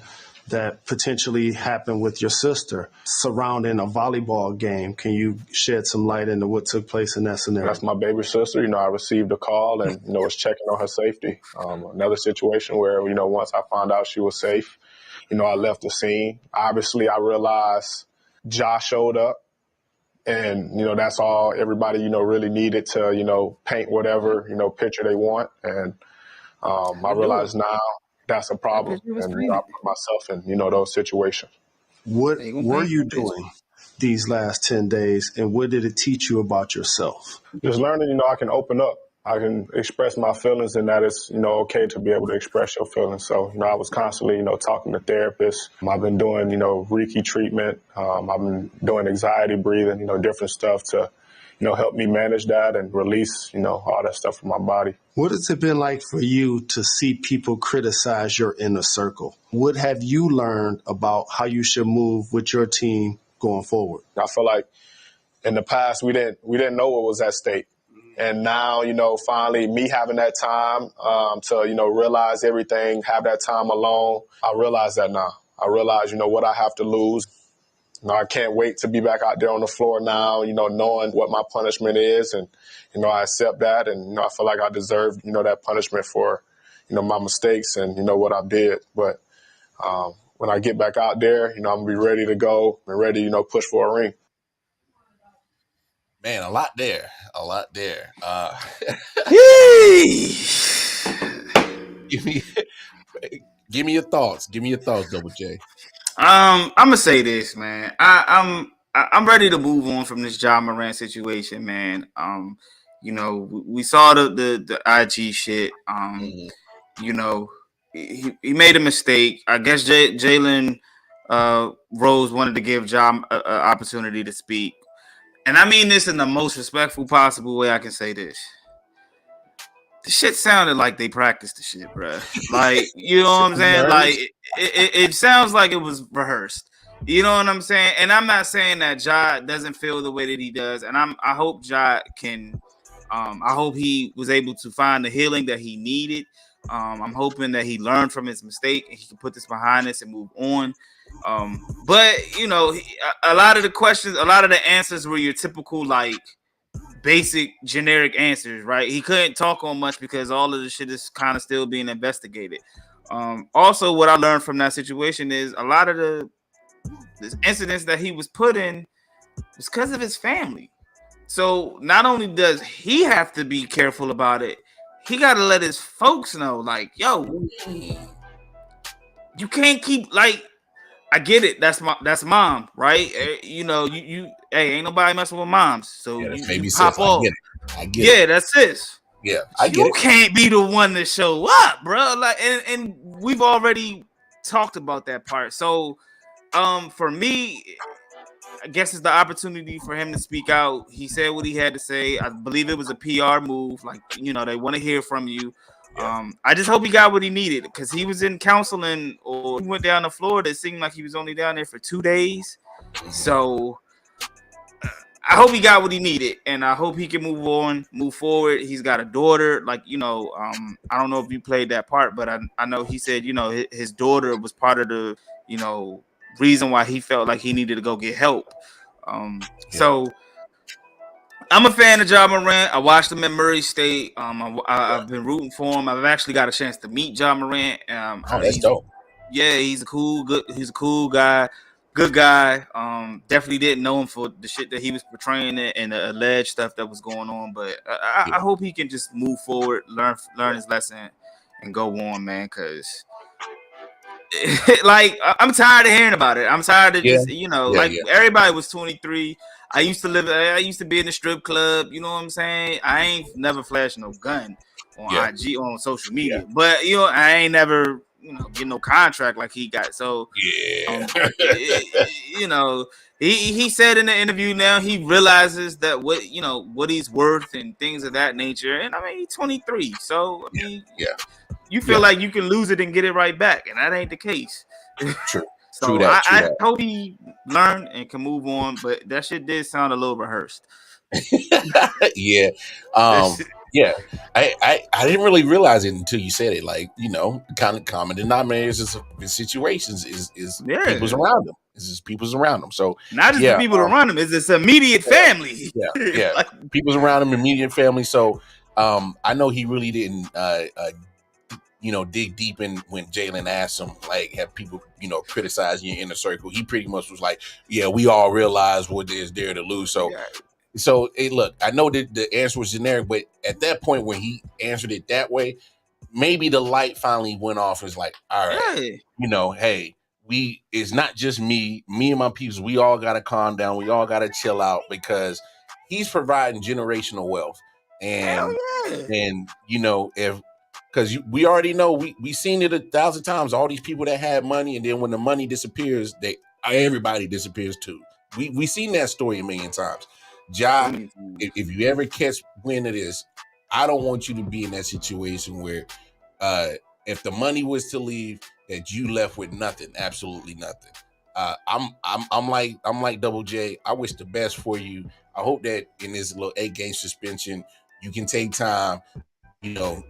E: that potentially happened with your sister surrounding a volleyball game. Can you shed some light into what took place in that scenario?
F: That's my baby sister. I received a call and, was checking on her safety. Another situation where, once I found out she was safe, I left the scene. Obviously, I realized Josh showed up. And, that's all everybody, really needed to, paint whatever, picture they want. And I realize now that's a problem. And I put myself in, those situations.
E: What were you doing these last 10 days, and what did it teach you about yourself?
F: Just learning, I can open up. I can express my feelings, and that it's, okay to be able to express your feelings. So, I was constantly, talking to therapists. I've been doing, Reiki treatment. I've been doing anxiety breathing, different stuff to, help me manage that and release, all that stuff from my body.
E: What has it been like for you to see people criticize your inner circle? What have you learned about how you should move with your team going forward?
F: I feel like in the past we didn't know what was at stake. And now, finally me having that time to, realize everything, have that time alone. I realize that now. I realize, what I have to lose. I can't wait to be back out there on the floor now, knowing what my punishment is. And, I accept that. And, I feel like I deserve, that punishment for, my mistakes and, what I did. But when I get back out there, I'm going to be ready to go and ready, push for a ring.
A: Man, a lot there. Give me your thoughts. Double J.
B: I'm gonna say this, man. I'm ready to move on from this Ja Morant situation, man. We saw the IG shit. He made a mistake. I guess Jalen Rose wanted to give Ja an opportunity to speak. And I mean this in the most respectful possible way I can say this. The shit sounded like they practiced the shit, bro. Like, you know what I'm saying? Like, it sounds like it was rehearsed. You know what I'm saying? And I'm not saying that Ja doesn't feel the way that he does. And I hope Ja can, I hope he was able to find the healing that he needed. I'm hoping that he learned from his mistake and he can put this behind us and move on. But, a lot of the questions, a lot of the answers were your typical, like, basic generic answers, right? He couldn't talk on much because all of the shit is kind of still being investigated. Also, what I learned from that situation is a lot of the incidents that he was put in was because of his family. So not only does he have to be careful about it, he got to let his folks know, like, yo, you can't keep, like, I get it. That's mom, right? You hey, ain't nobody messing with moms. So you pop off.
A: I get it.
B: Yeah, that's this.
A: Yeah, I get it.
B: You can't be the one to show up, bro. Like, and we've already talked about that part. So, for me, I guess it's the opportunity for him to speak out. He said what he had to say. I believe it was a PR move. Like, they want to hear from you. Yeah. I just hope he got what he needed because he was in counseling or he went down to Florida. It seemed like he was only down there for 2 days. So I hope he got what he needed and I hope he can move forward. He's got a daughter. Like, I don't know if you played that part, but I know he said, his daughter was part of the, reason why he felt like he needed to go get help. So I'm a fan of Ja Morant. I watched him at Murray State. I've been rooting for him. I've actually got a chance to meet Ja Morant.
A: That's dope.
B: Yeah, he's a cool guy, good guy. Definitely didn't know him for the shit that he was portraying and the alleged stuff that was going on. But I hope he can just move forward, learn his lesson, and go on, man. Because like I'm tired of hearing about it. I'm tired of just everybody was 23. I used to be in the strip club. You know what I'm saying? I ain't never flashed no gun on IG on social media, but I ain't never get no contract like he got. So he said in the interview now he realizes that what he's worth and things of that nature. And I mean he's 23, so I mean you feel like you can lose it and get it right back, and that ain't the case.
A: True.
B: So
A: True that.
B: I hope he learned and can move on, but that shit did sound a little rehearsed.
A: Yeah. I didn't really realize it until you said it. Like, kind of common denominators in situations is people's around them. It's just people's around them. So
B: not just the people around them, it's this immediate family.
A: Yeah. People's around them, immediate family. So I know he really didn't dig deep in when Jalen asked him, like, have people, criticizing your inner circle. He pretty much was like, yeah, we all realize what is there to lose. So hey, look, I know that the answer was generic, but at that point when he answered it that way, maybe the light finally went off. It's like, all right, hey, it's not just me and my peeps. We all got to calm down. We all got to chill out because he's providing generational wealth. And because we already know, we seen it 1,000 times. All these people that had money, and then when the money disappears, everybody disappears too. We seen that story a million times. Ja, if you ever catch wind of this, I don't want you to be in that situation where if the money was to leave, that you left with nothing, absolutely nothing. I'm like Double J. I wish the best for you. I hope that in this little 8-game suspension, you can take time,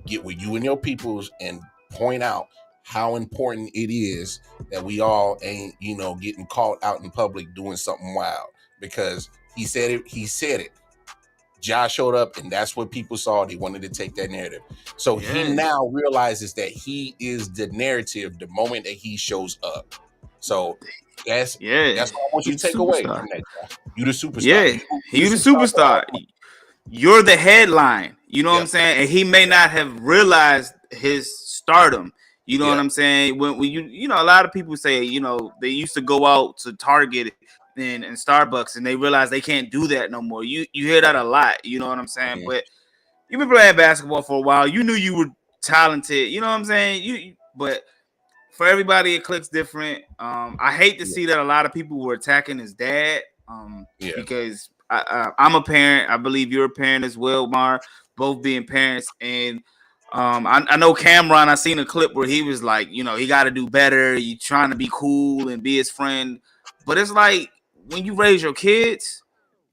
A: get with you and your peoples and point out how important it is that we all ain't, getting caught out in public doing something wild. Because he said it. Josh showed up, and that's what people saw. They wanted to take that narrative. So he now realizes that he is the narrative the moment that he shows up. So that's what I want you to take away from that. You the superstar.
B: Yeah, you the superstar. You're the headline. You know what I'm saying? And he may not have realized his stardom. You know what I'm saying? When you a lot of people say, they used to go out to Target and Starbucks and they realize they can't do that no more. You hear that a lot. You know what I'm saying? Mm-hmm. But you've been playing basketball for a while. You knew you were talented. You know what I'm saying? But for everybody, it clicks different. I hate to see that a lot of people were attacking his dad because I'm a parent. I believe you're a parent as well, Mar, both being parents. And I know Cameron, I seen a clip where he was like, he got to do better. You trying to be cool and be his friend. But it's like when you raise your kids,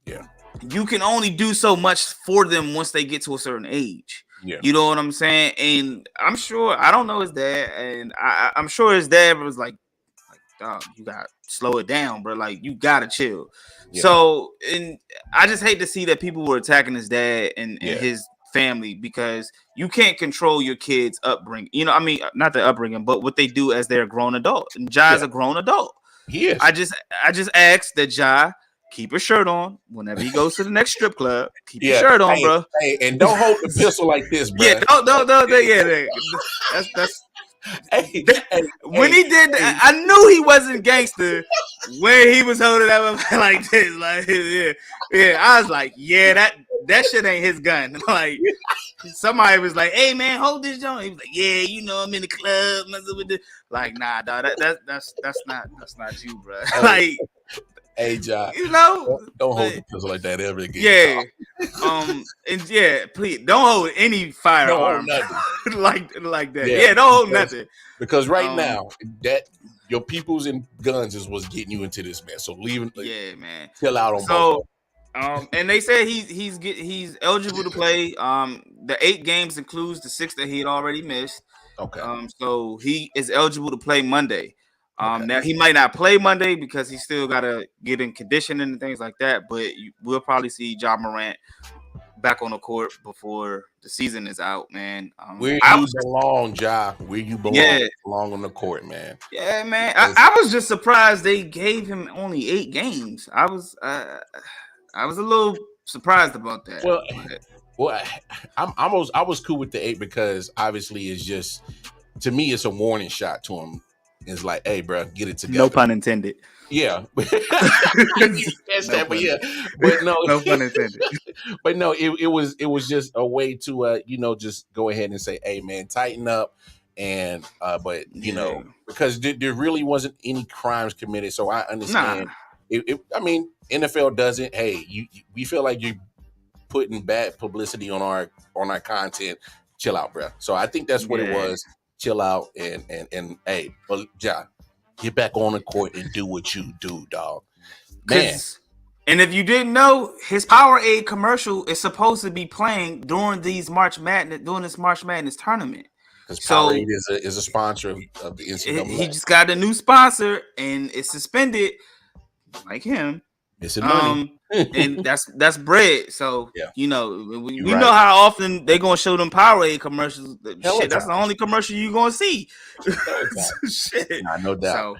B: you can only do so much for them once they get to a certain age. Yeah. You know what I'm saying? And I'm sure, I don't know his dad, and I'm sure his dad was like, dog, you got to slow it down, bro. Like, you got to chill. Yeah. So, and I just hate to see that people were attacking his dad and his family because you can't control your kids' upbringing. I mean, not the upbringing, but what they do as they're a grown adult. And Ja's a grown adult.
A: He is.
B: I just asked that Ja keep his shirt on whenever he goes to the next strip club. Keep your shirt on, bro.
A: Hey, and don't hold the pistol like this, bro.
B: Yeah, don't. Yeah, that's. When he did that, I knew he wasn't gangster when he was holding up like this. Like, I was like, that shit ain't his gun. Like, somebody was like, "Hey, man, hold this joint." He was like, "Yeah, I'm in the club messing with this." Like, nah, dog, that's not you, bro. Like.
A: Hey, Ja, don't hold the pistol like that ever again.
B: Yeah, please don't hold any firearm like that. Yeah, don't hold nothing.
A: Because right now, that your people's in guns is what's getting you into this, man. So leave it.
B: Man.
A: Chill out on both.
B: And they said he's eligible to play. The 8 games includes the 6 that he had already missed.
A: Okay.
B: So he is eligible to play Monday. Now he might not play Monday because he still got to get in conditioning and things like that. But we'll probably see Ja Morant back on the court before the season is out, man.
A: Where you belong, Ja. Where you belong.
B: Yeah.
A: Belong on the court, man.
B: Yeah, man. I was just surprised they gave him only 8 games. I was a little surprised about that.
A: Well, I was cool with the 8 because obviously it's just, to me, it's a warning shot to him. It's like, hey, bro, get it together.
B: No pun intended.
A: Yeah.
B: No pun intended.
A: But no, it was just a way to just go ahead and say, hey, man, tighten up. And but because there really wasn't any crimes committed, so I understand. I mean, NFL doesn't. Hey, we feel like you're putting bad publicity on our content. Chill out, bro. So I think that's what it was. Chill out and hey, well, Ja, get back on the court and do what you do, dog. Man.
B: And if you didn't know, his Powerade commercial is supposed to be playing during this March Madness tournament.
A: Because Powerade is a sponsor of the NCAA.
B: He just got a new sponsor and it's suspended, like him.
A: Missing money.
B: And that's bread. So we
A: right.
B: know how often they're gonna show them Powerade commercials. Shit, that's the only commercial you're gonna see. Shit.
A: Nah, no doubt.
B: So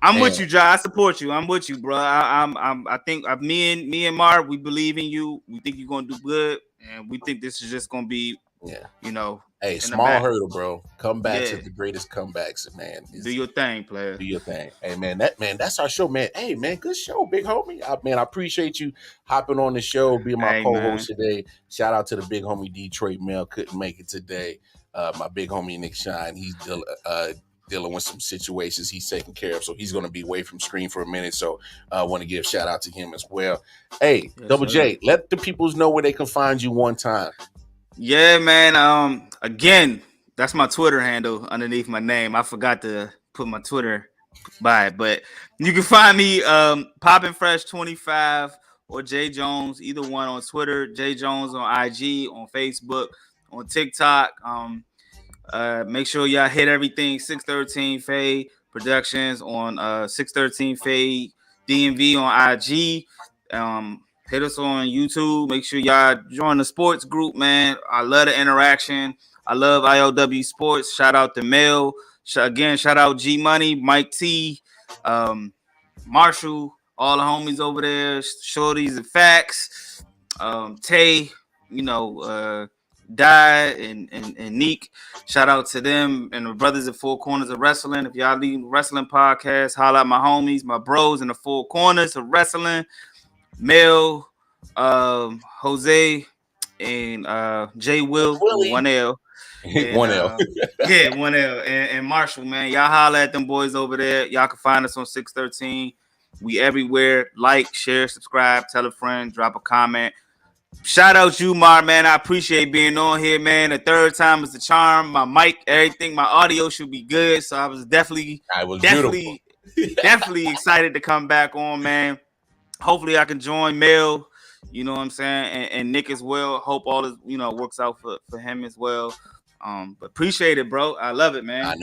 B: I'm with you, Ja. I support you. I'm with you, bro. I think me and Marv, we believe in you. We think you're gonna do good, and we think this is just gonna be,
A: Hey, small hurdle, bro. Come back to the greatest comebacks, man.
B: Do your thing, player.
A: Do your thing. Hey, man, that's our show, man. Hey, man, good show, big homie. I appreciate you hopping on the show, being my co-host today. Shout out to the big homie Detroit Mel. Couldn't make it today. My big homie Nick Shine, he's dealing with some situations he's taking care of, so he's going to be away from screen for a minute. So I want to give shout out to him as well. Hey, Double J, let the peoples know where they can find you one time.
B: Yeah, man. Again, that's my Twitter handle underneath my name. I forgot to put my Twitter by it, but you can find me Poppin' Fresh 25 or Jae Jones, either one on Twitter. Jae Jones on IG, on Facebook, on TikTok. Make sure y'all hit everything 613 Faye Productions on 613 Faye DMV on IG. Hit us on YouTube. Make sure y'all join the sports group, man. I love the interaction. I love I.O.W. Sports. Shout out to Mel. Again, shout out G Money, Mike T, Marshall, all the homies over there, Shorties and Facts, Tay, Die and Neek. Shout out to them and the brothers at Four Corners of Wrestling. If y'all need wrestling podcast, holla at my homies, my bros in the Four Corners of Wrestling. Mel, Jose, and Jay Will, 1L. And,
A: 1L.
B: 1L. And Marshall, man. Y'all holla at them boys over there. Y'all can find us on 613. We everywhere. Like, share, subscribe, tell a friend, drop a comment. Shout out you, Mar, man. I appreciate being on here, man. The third time is the charm. My mic, everything, my audio should be good. So I was definitely excited to come back on, man. Hopefully I can join Mel, you know what I'm saying, and Nick as well. Hope all this, works out for him as well. But appreciate it, bro. I love it, man.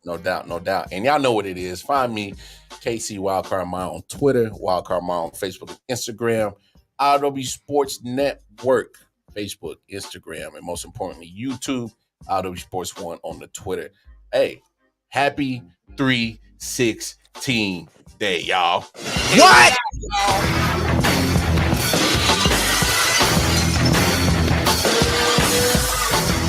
A: No doubt. And y'all know what it is. Find me, KC Wildcard Mile on Twitter, Wildcard Mile on Facebook and Instagram, I.O.W. Sports Network, Facebook, Instagram, and most importantly, YouTube, I.O.W. Sports 1 on the Twitter. Hey, happy 3/16 day, y'all.
B: What?